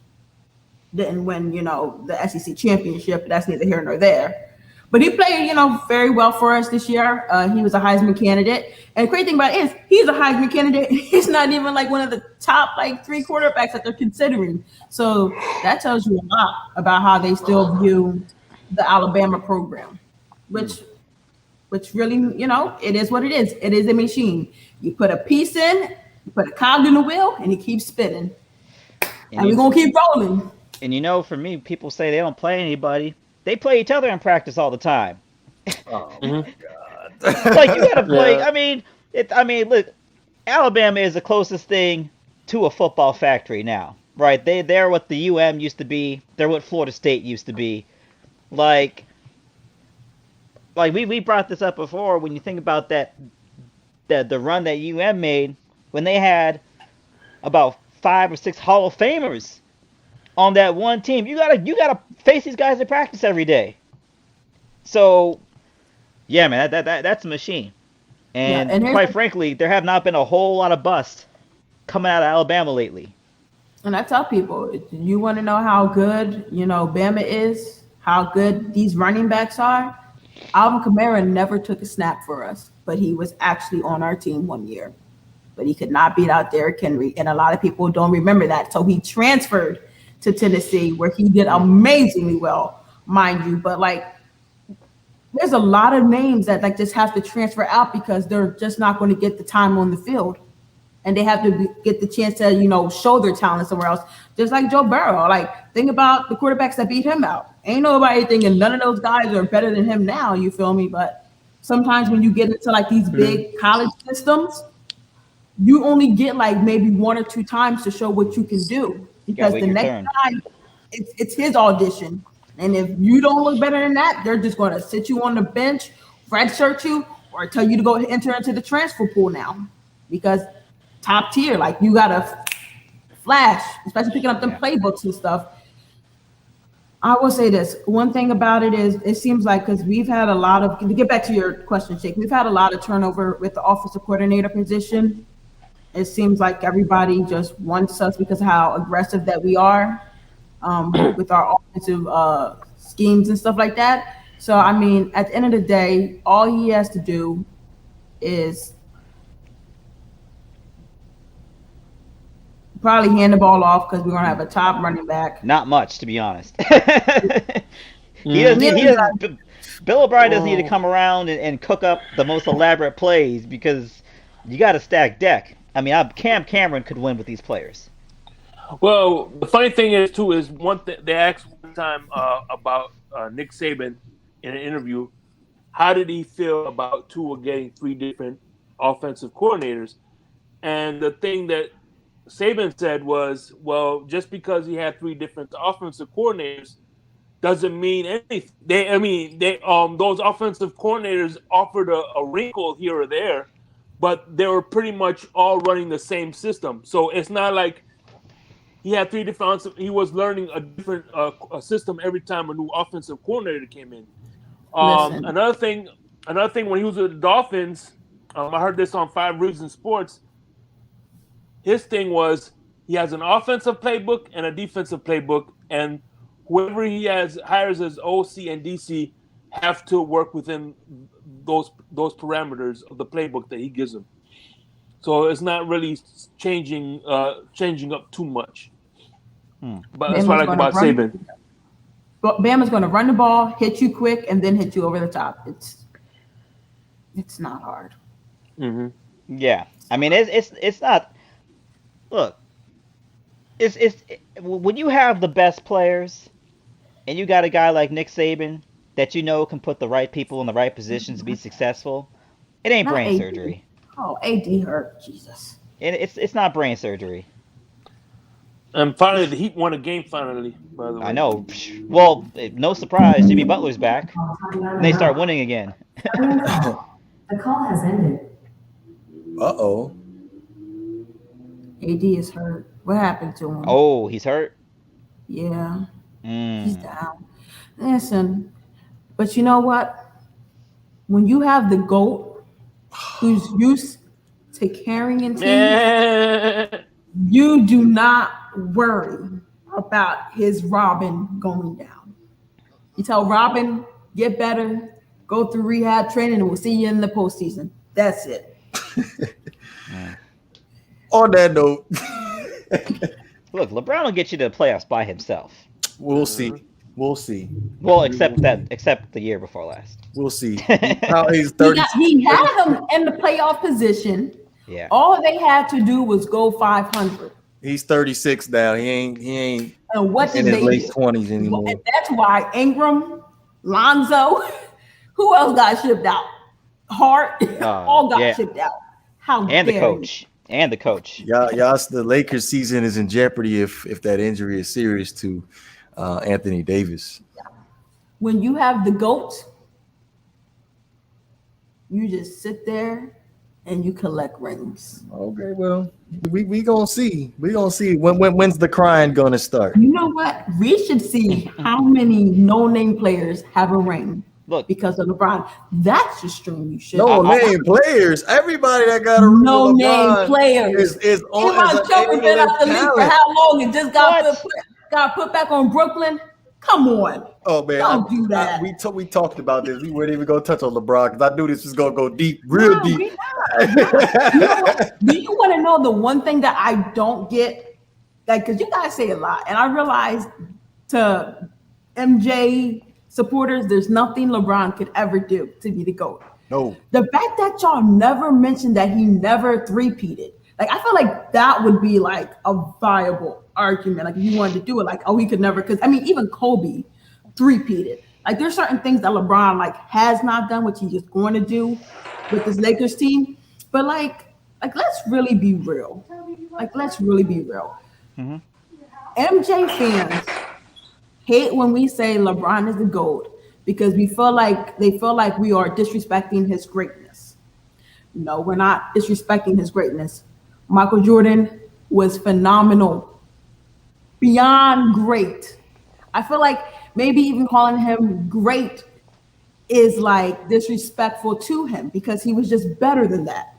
didn't win, the SEC championship. But that's neither here nor there. But he played, very well for us this year. He was a Heisman candidate. And the great thing about it is he's a Heisman candidate. He's not even like one of the top 3 quarterbacks that they're considering. So that tells you a lot about how they still view the Alabama program, which really, it is what it is. It is a machine. You put a piece in, you put a cog in the wheel, and it keeps spinning. And we're going to keep rolling. And for me, people say they don't play anybody. They play each other in practice all the time. Oh my God. Like, you gotta play. Yeah. Look, Alabama is the closest thing to a football factory now, right? They're what the UM used to be. They're what Florida State used to be. Like we brought this up before. When you think about the run that UM made, when they had about 5 or 6 Hall of Famers on that one team, you gotta face these guys in practice every day. So, yeah, man, that's a machine. And, and quite frankly, there have not been a whole lot of busts coming out of Alabama lately. And I tell people, you want to know how good, Bama is, how good these running backs are, Alvin Kamara never took a snap for us, but he was actually on our team one year. But he could not beat out Derrick Henry, and a lot of people don't remember that. So he transferred to Tennessee, where he did amazingly well, mind you. But like, there's a lot of names that like just have to transfer out because they're just not going to get the time on the field, and they have to get the chance to show their talent somewhere else. Just like Joe Burrow. Like, think about the quarterbacks that beat him out. Ain't nobody thinking none of those guys are better than him now. You feel me? But sometimes when you get into like these big college systems, you only get like maybe 1 or 2 times to show what you can do, because the next time it's his audition. And if you don't look better than that, they're just going to sit you on the bench, redshirt you, or tell you to go enter into the transfer pool now, because top tier, like you got to flash, especially picking up them playbooks and stuff. I will say this. One thing about it is it seems like, because we've had a lot of, to get back to your question, Shake, we've had a lot of turnover with the offensive coordinator position. It seems like everybody just wants us because of how aggressive that we are with our offensive schemes and stuff like that. So, I mean, at the end of the day, all he has to do is probably hand the ball off, because we're going to have a top running back. Not much, to be honest. Bill O'Brien doesn't need to come around and cook up the most elaborate plays, because you got to stack deck. I mean, Cam Cameron could win with these players. Well, the funny thing is one thing they asked one time about Nick Saban in an interview. How did he feel about Tua getting 3 different offensive coordinators? And the thing that Saban said was, well, just because he had 3 different offensive coordinators doesn't mean anything. Those offensive coordinators offered a wrinkle here or there, but they were pretty much all running the same system. So it's not like he had 3 different. He was learning a different system every time a new offensive coordinator came in. Another thing, when he was with the Dolphins, I heard this on 5 Reasons Sports. His thing was he has an offensive playbook and a defensive playbook, and whoever he hires as OC and DC have to work within those parameters of the playbook that he gives them. So it's not really changing up too much. But that's what I like about Saban. Bama's going to run the ball, hit you quick, and then hit you over the top. It's not hard. Mm-hmm. Yeah, I mean it's not. Look, it's when you have the best players, and you got a guy like Nick Saban that can put the right people in the right positions to be successful. It ain't Not brain AD. surgery. Oh, AD hurt, Jesus. It's not brain surgery. And finally, the Heat won a game. Finally, by the way. I know. Well, no surprise, Jimmy Butler's back, and they start winning again. The call has ended. Uh-oh. AD is hurt. What happened to him? Oh, he's hurt? Yeah. He's down. Listen, but you know what? When you have the GOAT who's used to carrying teams, you do not worry about his Robin going down. You tell Robin, get better, go through rehab training, and we'll see you in the postseason. That's it. On that note, look, LeBron will get you to the playoffs by himself. We'll see. Well, except the year before last. We'll see. Now he's 30. He had him in the playoff position. Yeah. All they had to do was go 500. He's 36 now. He ain't And what in did his they late do? 20s anymore. And that's why Ingram, Lonzo, who else got shipped out? Hart, all got shipped out. How and dare the coach. you? And the coach. Yeah, the Lakers season is in jeopardy if that injury is serious to Anthony Davis. When you have the GOAT, you just sit there and you collect rings. Okay, well, we gonna see. We gonna see when's the crying gonna start. You know what? We should see how many no-name players have a ring. Look, because of LeBron. That's the stream you should. No name players. Everybody that got a ring no with name LeBron players. is on Joker been out the league for how long and just got put back on Brooklyn? Come on. Oh man, Don't do that. we talked about this. We weren't even gonna touch on LeBron because I knew this was gonna go deep, real deep. We not. You know, do you want to know the one thing that I don't get? Like, because you guys say a lot, and I realize to MJ supporters, there's nothing LeBron could ever do to be the GOAT. No. The fact that y'all never mentioned that he never three-peated, like I feel like that would be like a viable argument. Like if you wanted to do it, like, oh, he could never, because I mean, even Kobe three-peated. Like there's certain things that LeBron like has not done, which he's just going to do with this Lakers team. But like let's really be real. Like let's really be real. Mm-hmm. MJ fans hate when we say LeBron is the GOAT because they feel like we are disrespecting his greatness. No, we're not disrespecting his greatness. Michael Jordan was phenomenal, beyond great. I feel like maybe even calling him great is like disrespectful to him because he was just better than that.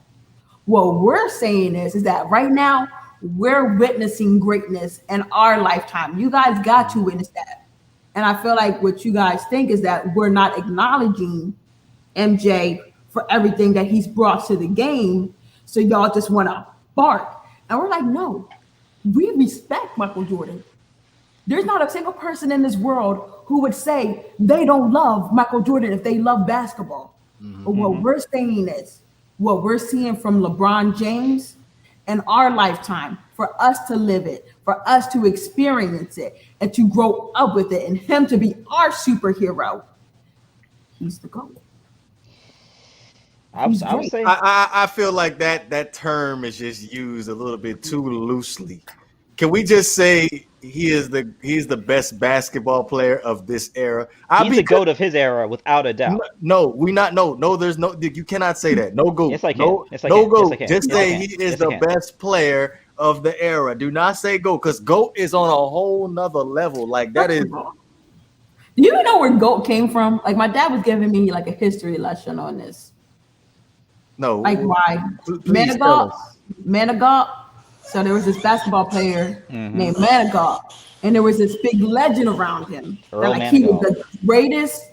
What we're saying is that right now we're witnessing greatness in our lifetime. You guys got to witness that. And I feel like what you guys think is that we're not acknowledging MJ for everything that he's brought to the game. So y'all just want to bark. And we're like, no, we respect Michael Jordan. There's not a single person in this world who would say they don't love Michael Jordan if they love basketball. Mm-hmm. But what we're saying is what we're seeing from LeBron James in our lifetime, for us to live it, for us to experience it, and to grow up with it, and him to be our superhero. He's the GOAT. I feel like that term is just used a little bit too loosely. Can we just say he's the best basketball player of this era? He's the GOAT of his era, without a doubt. No, there's no, you cannot say that. No GOAT. Yes, I can. No, yes, I no can. GOAT. Yes, I can. Just yes, say he is the best player of the era. Do not say GOAT, because GOAT is on a whole nother level. Like that is. Do you even know where GOAT came from? Like my dad was giving me like a history lesson on this. No. Like why? Manigault. So there was this basketball player named Manigault, and there was this big legend around him. He was the greatest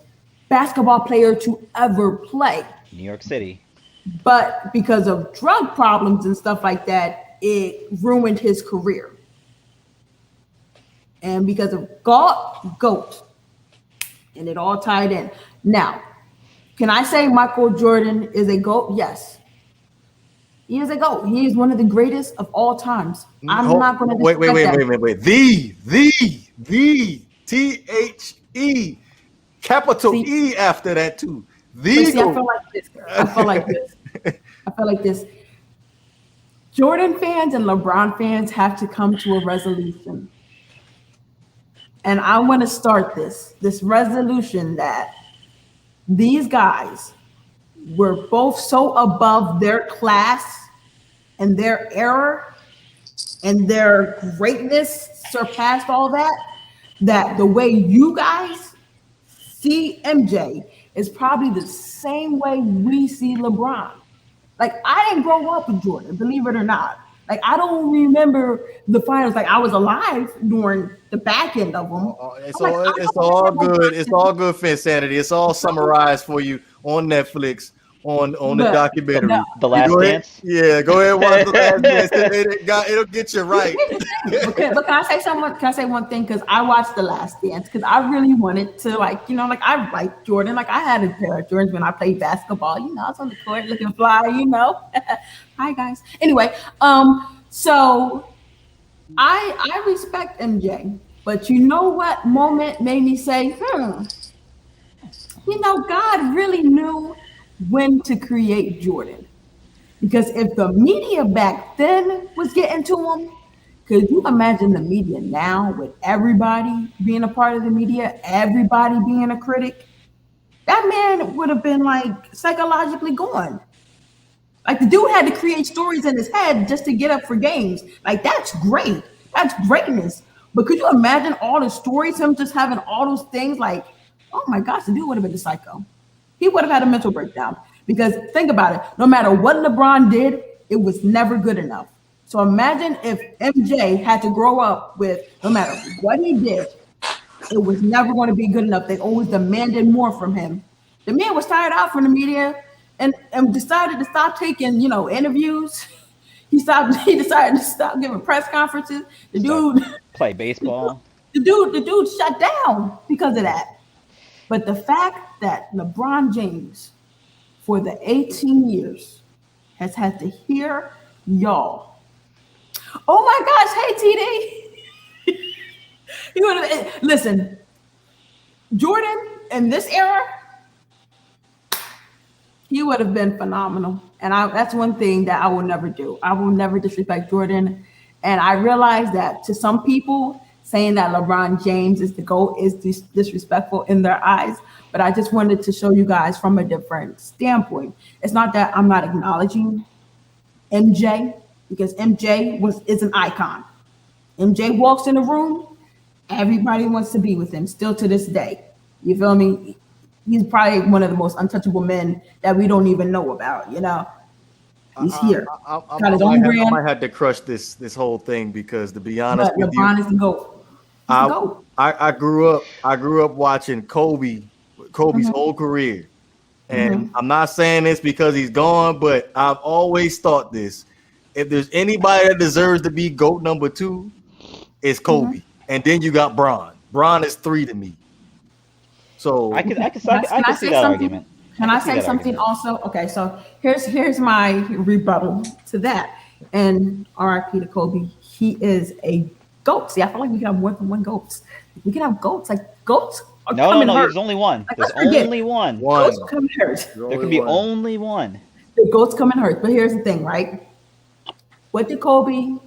basketball player to ever play. New York City. But because of drug problems and stuff like that, it ruined his career. And because of GOAT, and it all tied in. Now, can I say Michael Jordan is a GOAT? Yes. He is a GOAT. He is one of the greatest of all times. I'm not going to wait. The THE capital E after that too. I feel like this. Jordan fans and LeBron fans have to come to a resolution. And I want to start this resolution that these guys were both so above their class and their era and their greatness surpassed all that the way you guys see MJ is probably the same way we see LeBron. Like, I didn't grow up with Jordan, believe it or not. Like, I don't remember the finals. Like, I was alive during the back end of them. It's all good. It's all good, Phinsanity. It's all summarized for you on Netflix. On the documentary, The Last Dance. Yeah, go ahead and watch The Last Dance. It'll get you right. Okay, but can I say something? Can I say one thing? Because I watched The Last Dance because I really wanted to, I like Jordan. Like I had a pair of Jordans when I played basketball. I was on the court looking fly. Hi guys. Anyway, so I respect MJ, but you know what moment made me say, God really knew when to create Jordan. Because if the media back then was getting to him, could you imagine the media now with everybody being a part of the media, everybody being a critic? That man would have been like psychologically gone. Like the dude had to create stories in his head just to get up for games. Like that's great. That's greatness. But could you imagine all the stories, him just having all those things? Like, oh my gosh, the dude would have been a psycho. He would have had a mental breakdown because think about it. No matter what LeBron did, it was never good enough. So imagine if MJ had to grow up with, no matter what he did, It was never going to be good enough. They always demanded more from him. The man was tired out from the media and decided to stop taking, interviews. He decided to stop giving press conferences. The dude Play baseball. the dude shut down because of that. But the fact that LeBron James, for the 18 years, has had to hear y'all. Oh my gosh, hey TD. You would have listen, Jordan in this era, he would have been phenomenal. And that's one thing that I will never do. I will never disrespect Jordan. And I realize that to some people, saying that LeBron James is the GOAT is disrespectful in their eyes. But I just wanted to show you guys from a different standpoint. It's not that I'm not acknowledging MJ, because MJ is an icon. MJ walks in the room, everybody wants to be with him still to this day. You feel me? He's probably one of the most untouchable men that we don't even know about, He's here. I might have to crush this whole thing because, to be honest with LeBron you, is the GOAT. I grew up watching Kobe's whole career. And I'm not saying this because he's gone, but I've always thought this. If there's anybody that deserves to be GOAT number 2, it's Kobe. And then you got Bron. Bron is 3 to me. So I can see that argument. Can I say something also? Okay, so here's my rebuttal to that. And RIP to Kobe. He is a GOAT. See, I feel like we can have more than one GOAT. We can have GOATs. Like GOATs are coming hurt. There's only one. Like, there's only one. GOATs come hurt. There can be only one. The GOATs come and hurt. But here's the thing, right? What did Kobe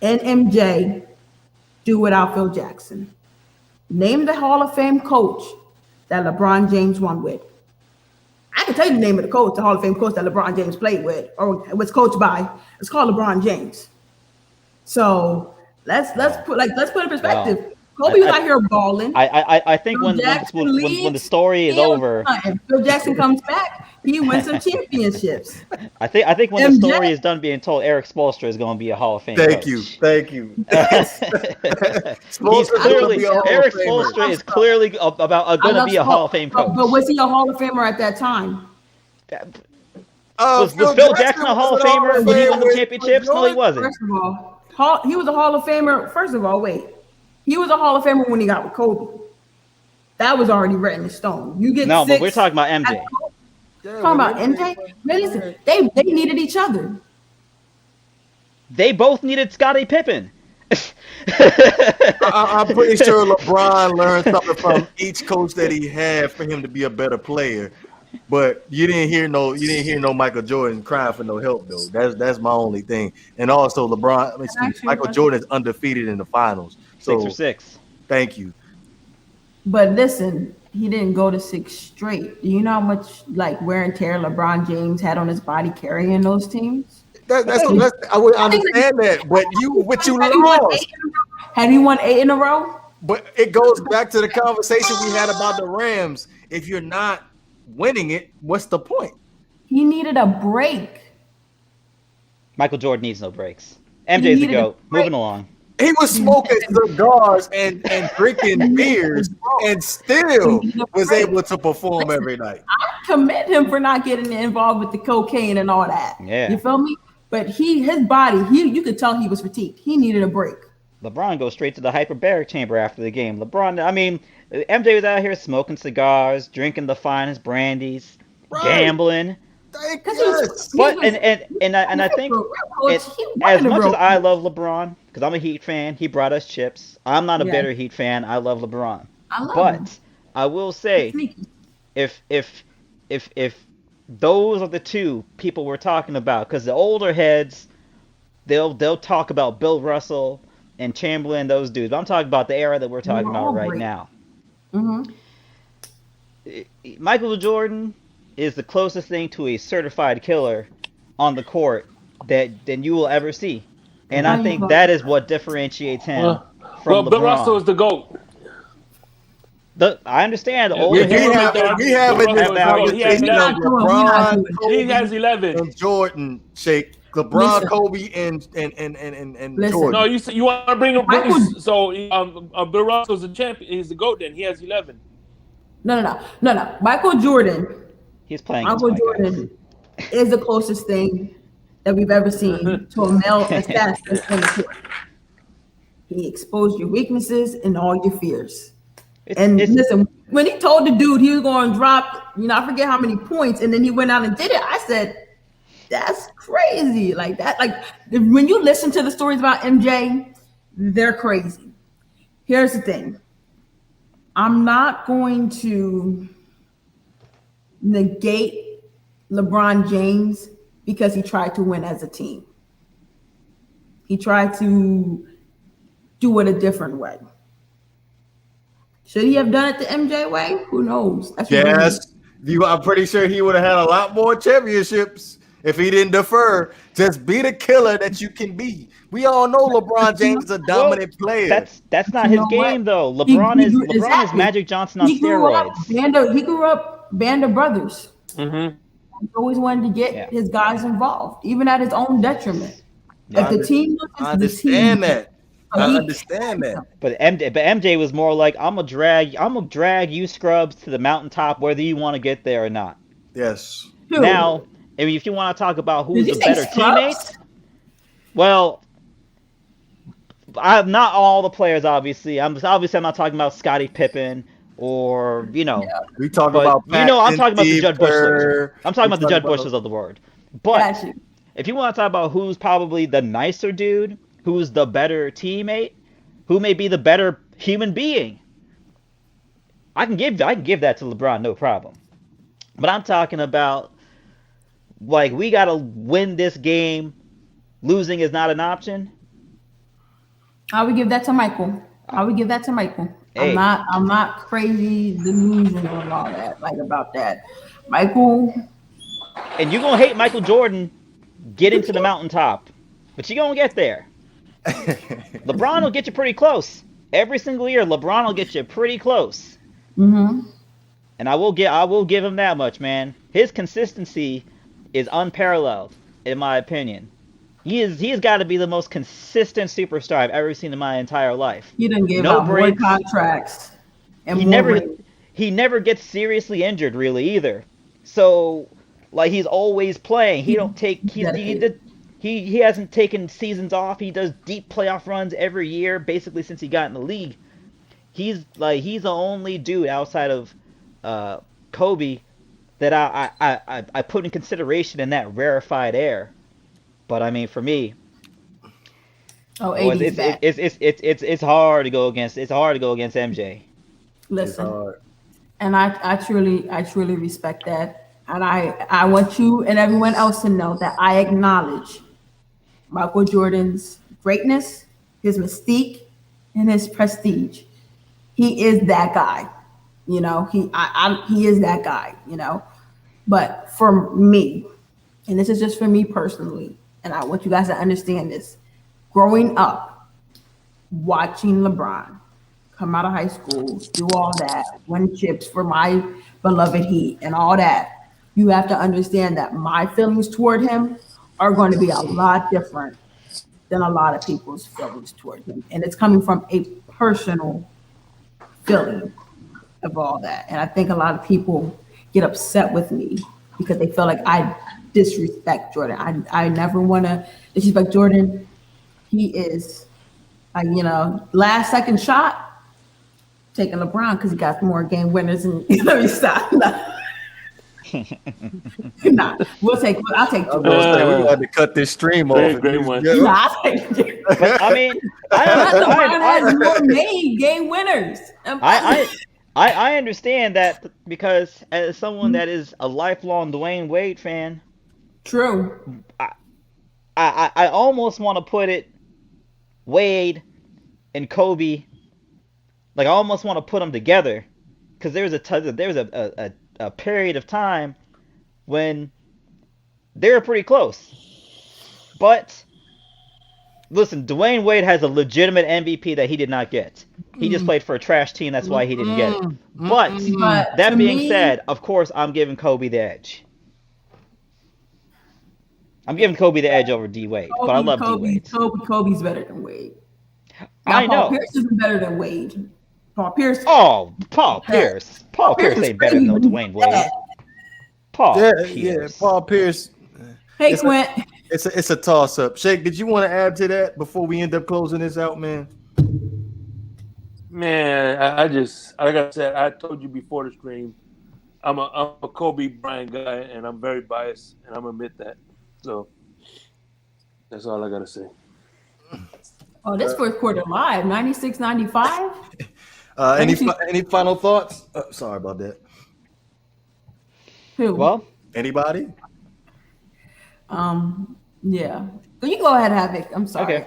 and MJ do without Phil Jackson? Name the Hall of Fame coach that LeBron James won with. I can tell you the name of the coach, the Hall of Fame coach that LeBron James played with, or was coached by. It's called LeBron James. So let's put in perspective. Wow. Kobe was out here balling. I think when the story is over, and Phil Jackson comes back, he wins some championships. I think when the story is done being told, Eric Spoelstra is going to be a Hall of Fame. Thank coach. you. He's clearly Eric Spoelstra is clearly going to be a Hall of Fame coach. But was he a Hall of Famer at that time? Was Phil Jackson a Hall of Famer when he won the championships? No, he wasn't. First of all, he was a Hall of Famer. First of all, he was a Hall of Famer when he got with Kobe. That was already written in stone. But we're talking about MJ. Talking about MJ? Man, listen, they needed each other. They both needed Scottie Pippen. I'm pretty sure LeBron learned something from each coach that he had for him to be a better player. But you didn't hear no Michael Jordan crying for no help though. That's my only thing. And also Michael Jordan is undefeated in the finals. So 6 for 6. Thank you. But listen, he didn't go to 6 straight. Do you know how much wear and tear LeBron James had on his body carrying those teams? I would understand that, but you lost. Had he won 8 in a row? But it goes back to the conversation we had about the Rams. If you're not winning it, what's the point? He needed a break. Michael Jordan needs no breaks. MJ's the GOAT. Moving along. He was smoking cigars and drinking beers and still was able to perform every night. I commend him for not getting involved with the cocaine and all that. Yeah. You feel me? But his body, you could tell he was fatigued. He needed a break. LeBron goes straight to the hyperbaric chamber after the game. MJ was out here smoking cigars, drinking the finest brandies, gambling. But I think as much as I love LeBron, because I'm a Heat fan, he brought us chips. I'm not a bitter Heat fan. I love LeBron. But I will say, if those are the two people we're talking about, because the older heads, they'll talk about Bill Russell and Chamberlain, those dudes. But I'm talking about the era that we're talking about right now. Mm-hmm. Michael Jordan is the closest thing to a certified killer on the court than you will ever see. And I think that is what differentiates him from LeBron. Bill Russell is the GOAT. I understand. The older We have a conversation of LeBron, he has 11. and Jordan, Shake. LeBron, Listen. Kobe, and Listen. Jordan. No, you want to bring him. Michael- So Bill Russell's a champion. He's the GOAT. Then he has 11. No. Michael Jordan. He's playing Michael his point, guys. Jordan is the closest thing that we've ever seen to a male assassin in the court. He exposed your weaknesses and all your fears. Listen, when he told the dude he was going to drop, I forget how many points, and then he went out and did it, I said, that's crazy. Like that, when you listen to the stories about MJ, they're crazy. Here's the thing. I'm not going to negate LeBron James because he tried to win as a team. He tried to do it a different way. Should he have done it the MJ way? Who knows? Yes. I'm pretty sure he would have had a lot more championships if he didn't defer. Just be the killer that you can be. We all know LeBron James is a dominant player. That's not his game, though. LeBron is Magic Johnson on steroids. He grew up band of brothers. Mm-hmm. He always wanted to get his guys involved, even at his own detriment. If the team I understand that. I understand that. But MJ was more like, I'm gonna drag you scrubs to the mountaintop whether you want to get there or not. Yes. Now, if you want to talk about who's the better scrubs? teammate, well, I'm not all the players. Obviously, I'm not talking about Scottie Pippen or We talk but, about I'm talking about the Judge Bushes. Kerr. I'm talking about the Judge Bushes of the world. But if you want to talk about who's probably the nicer dude, who's the better teammate, who may be the better human being, I can give that to LeBron, no problem. But I'm talking about, like, we gotta win this game. Losing is not an option. I would give that to Michael. Hey. I'm not crazy delusional and all that, about that. Michael. And you're gonna hate Michael Jordan getting to the mountaintop, but you're gonna get there. LeBron will get you pretty close. Every single year, LeBron will get you pretty close. Mm-hmm. And I will give him that much, man. His consistency is unparalleled, in my opinion. He has got to be the most consistent superstar I've ever seen in my entire life. He didn't give out more contracts. And he never gets seriously injured, really, either. So, he's always playing. He hasn't taken seasons off. He does deep playoff runs every year, basically since he got in the league. He's the only dude outside of Kobe that I put in consideration in that rarefied air. But I mean, for me, it's hard to go against. It's hard to go against MJ. Listen, and I truly respect that, and I want you and everyone else to know that I acknowledge Michael Jordan's greatness, his mystique, and his prestige. He is that guy, he is that guy, But for me, and this is just for me personally, and I want you guys to understand this. Growing up, watching LeBron come out of high school, do all that, win chips for my beloved Heat and all that, you have to understand that my feelings toward him are going to be a lot different than a lot of people's feelings toward him. And it's coming from a personal feeling of all that. And I think a lot of people get upset with me because they feel like I disrespect Jordan. I never want to disrespect Jordan. He is, last second shot, taking LeBron because he got more game winners. And let me stop. I'll take. We're gonna have to cut this stream off. Great one. I'll take. I mean, LeBron has more game winners. I understand that because as someone that is a lifelong Dwayne Wade fan, true. I almost want to put it Wade and Kobe. I almost want to put them together because there was a period of time when they were pretty close. But listen, Dwayne Wade has a legitimate MVP that he did not get. He just played for a trash team. That's why he didn't get it. But that being said, of course, I'm giving Kobe the edge. I'm giving Kobe the edge over D Wade, but I love D Wade. Kobe's better than Wade. Now I Paul know. Pierce isn't better than Wade. Paul Pierce. Oh, Paul Pierce. Paul Pierce is ain't better crazy, than no but he's Dwayne Wade. bad. Paul Yeah, Pierce. Paul Pierce. Hey, It's Quint. It's a toss up. Shake, did you want to add to that before we end up closing this out, man? Man, I just like I said, I told you before the stream, I'm a Kobe Bryant guy, and I'm very biased, and I'm admit that. So that's all I gotta say. Oh, this first quarter live, 96, 95. Any final thoughts? Sorry about that. Who? Well, Anybody? Yeah. You go ahead, Havoc. I'm sorry. Okay.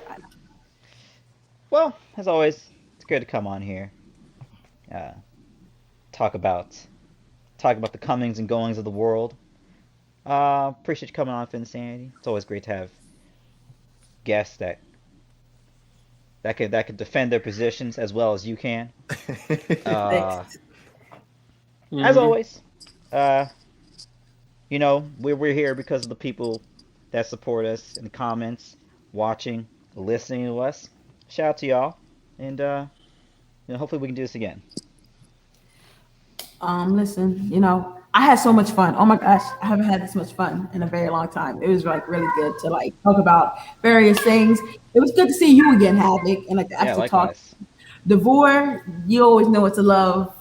Well, as always, it's good to come on here. Uh, talk about the comings and goings of the world. Appreciate you coming on, Phinsanity. It's always great to have guests that could defend their positions as well as you can. Thanks. As always, we're here because of the people that support us in the comments, watching, listening to us. Shout out to y'all, and hopefully we can do this again. Listen, I had so much fun. Oh my gosh, I haven't had this much fun in a very long time. It was like really good to like talk about various things. It was good to see you again, Havoc, and like to actually talk. Likewise. Devore, you always know it's a love,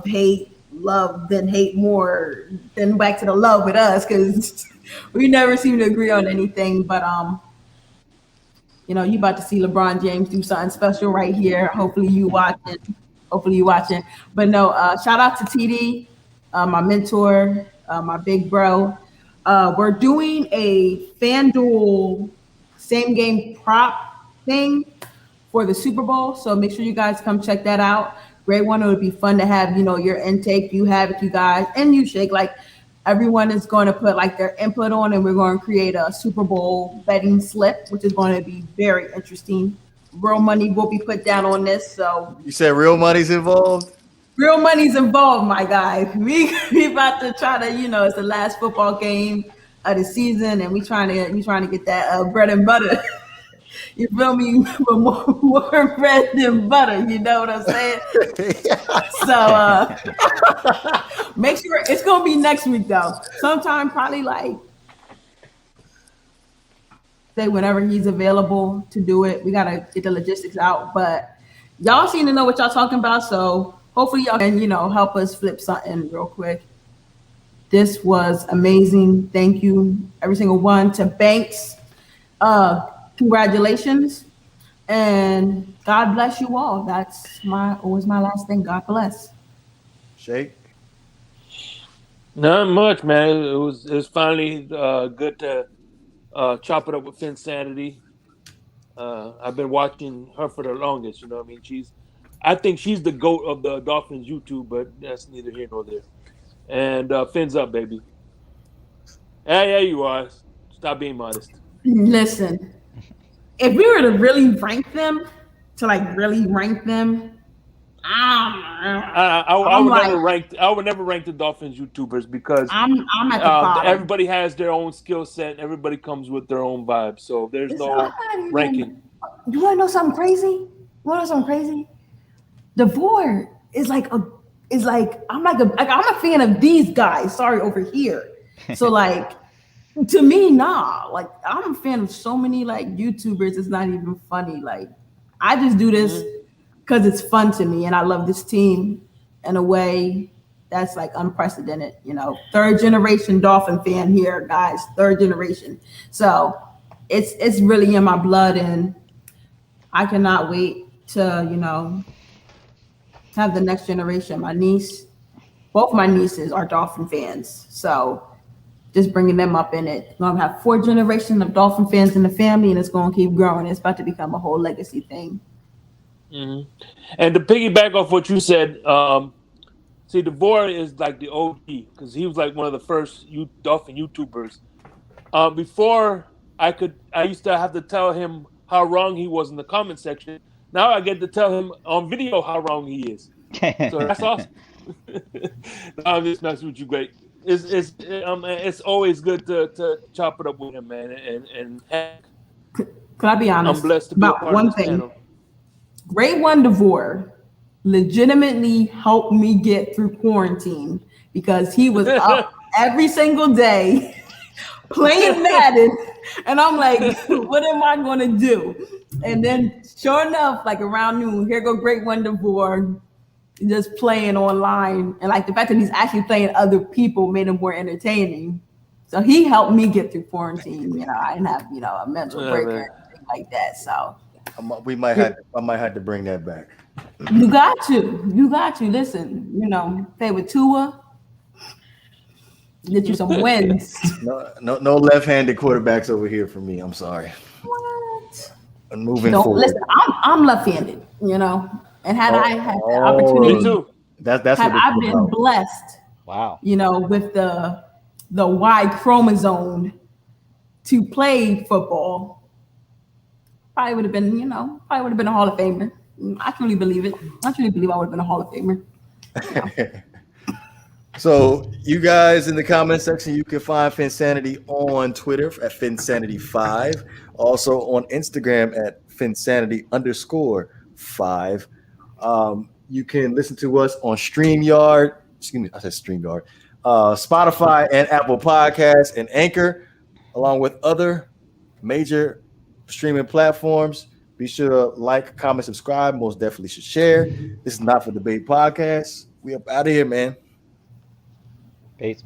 hate, love, then hate more, then back to the love with us because we never seem to agree on anything. But you about to see LeBron James do something special right here. Hopefully you watching. But no, shout out to TD, my mentor, my big bro. We're doing a FanDuel same game prop thing for the Super Bowl. So make sure you guys come check that out. Great one. It would be fun to have, your intake. You have it, you guys, and you Shake. Like everyone is going to put like their input on, and we're going to create a Super Bowl betting slip, which is going to be very interesting. Real money will be put down on this. So You said real money's involved? real money's involved, my guy. We about to try to, it's the last football game of the season, and we trying to get that bread and butter. You feel me? More bread than butter. You know what I'm saying? So make sure it's gonna be next week though. Sometime probably like say whenever he's available to do it. We gotta get the logistics out, but y'all seem to know what y'all talking about. So hopefully y'all can help us flip something real quick. This was amazing. Thank you, every single one. To Banks, congratulations, and God bless you all. That's always my last thing. God bless. Shake? Not much, man. It was finally good to chop it up with Phinsanity. I've been watching her for the longest. You know what I mean? I think she's the GOAT of the Dolphins YouTube, but that's neither here nor there. And Fins up, baby. Hey, you are. Stop being modest. Listen, if we were to really rank them, I would never rank the Dolphins YouTubers because I'm at the bottom. everybody has their own skill set. And everybody comes with their own vibe, so there's no ranking. You want to know something crazy? Devore is I'm a fan of these guys. Sorry, over here. So like, to me, nah. Like I'm a fan of so many like YouTubers. It's not even funny. Like I just do this because it's fun to me, and I love this team in a way that's like unprecedented. Third generation Dolphin fan here, guys. Third generation. So it's really in my blood, and I cannot wait to have the next generation. Both my nieces are Dolphin fans, so just bringing them up in it. We're gonna have 4 generations of Dolphin fans in the family, and it's gonna keep growing. It's about to become a whole legacy thing. Mm-hmm. And to piggyback off what you said, see, Devore is like the OG because he was like one of the first Dolphin YouTubers. Before I used to have to tell him how wrong he was in the comment section. Now I get to tell him on video how wrong he is. So that's awesome. No, I'm just messing with you, it's always good to chop it up with him, man. And Could I be I'm honest blessed to be a about part of one this thing? panel. Great One Devore legitimately helped me get through quarantine because he was up every single day playing Madden. And I'm like, what am I going to do? And then, sure enough, like around noon, here go Great One Devore just playing online. And like the fact that he's actually playing other people made him more entertaining. So he helped me get through quarantine. You know, I didn't have, a mental Yeah, break man. or anything like that. So I might have to bring that back. you got to. You got to. Listen, play with Tua, get you some wins. No left-handed quarterbacks over here for me. I'm sorry. What? I'm moving Don't forward. listen. I'm left-handed, and had I had the Me Oh, opportunity, too. that's had what this I is been about. blessed, Wow. with the Y chromosome to play football, probably would have been, a Hall of Famer. I truly believe it. I truly believe I would have been a Hall of Famer. So you guys in the comment section, you can find Phinsanity on Twitter at Phinsanity5, also on Instagram at Phinsanity_5. You can listen to us on StreamYard. Excuse me, I said StreamYard. Spotify and Apple Podcasts and Anchor, along with other major streaming platforms. Be sure to like, comment, subscribe. Most definitely should share. This is Not for Debate Podcast. We up out of here, man. Peace.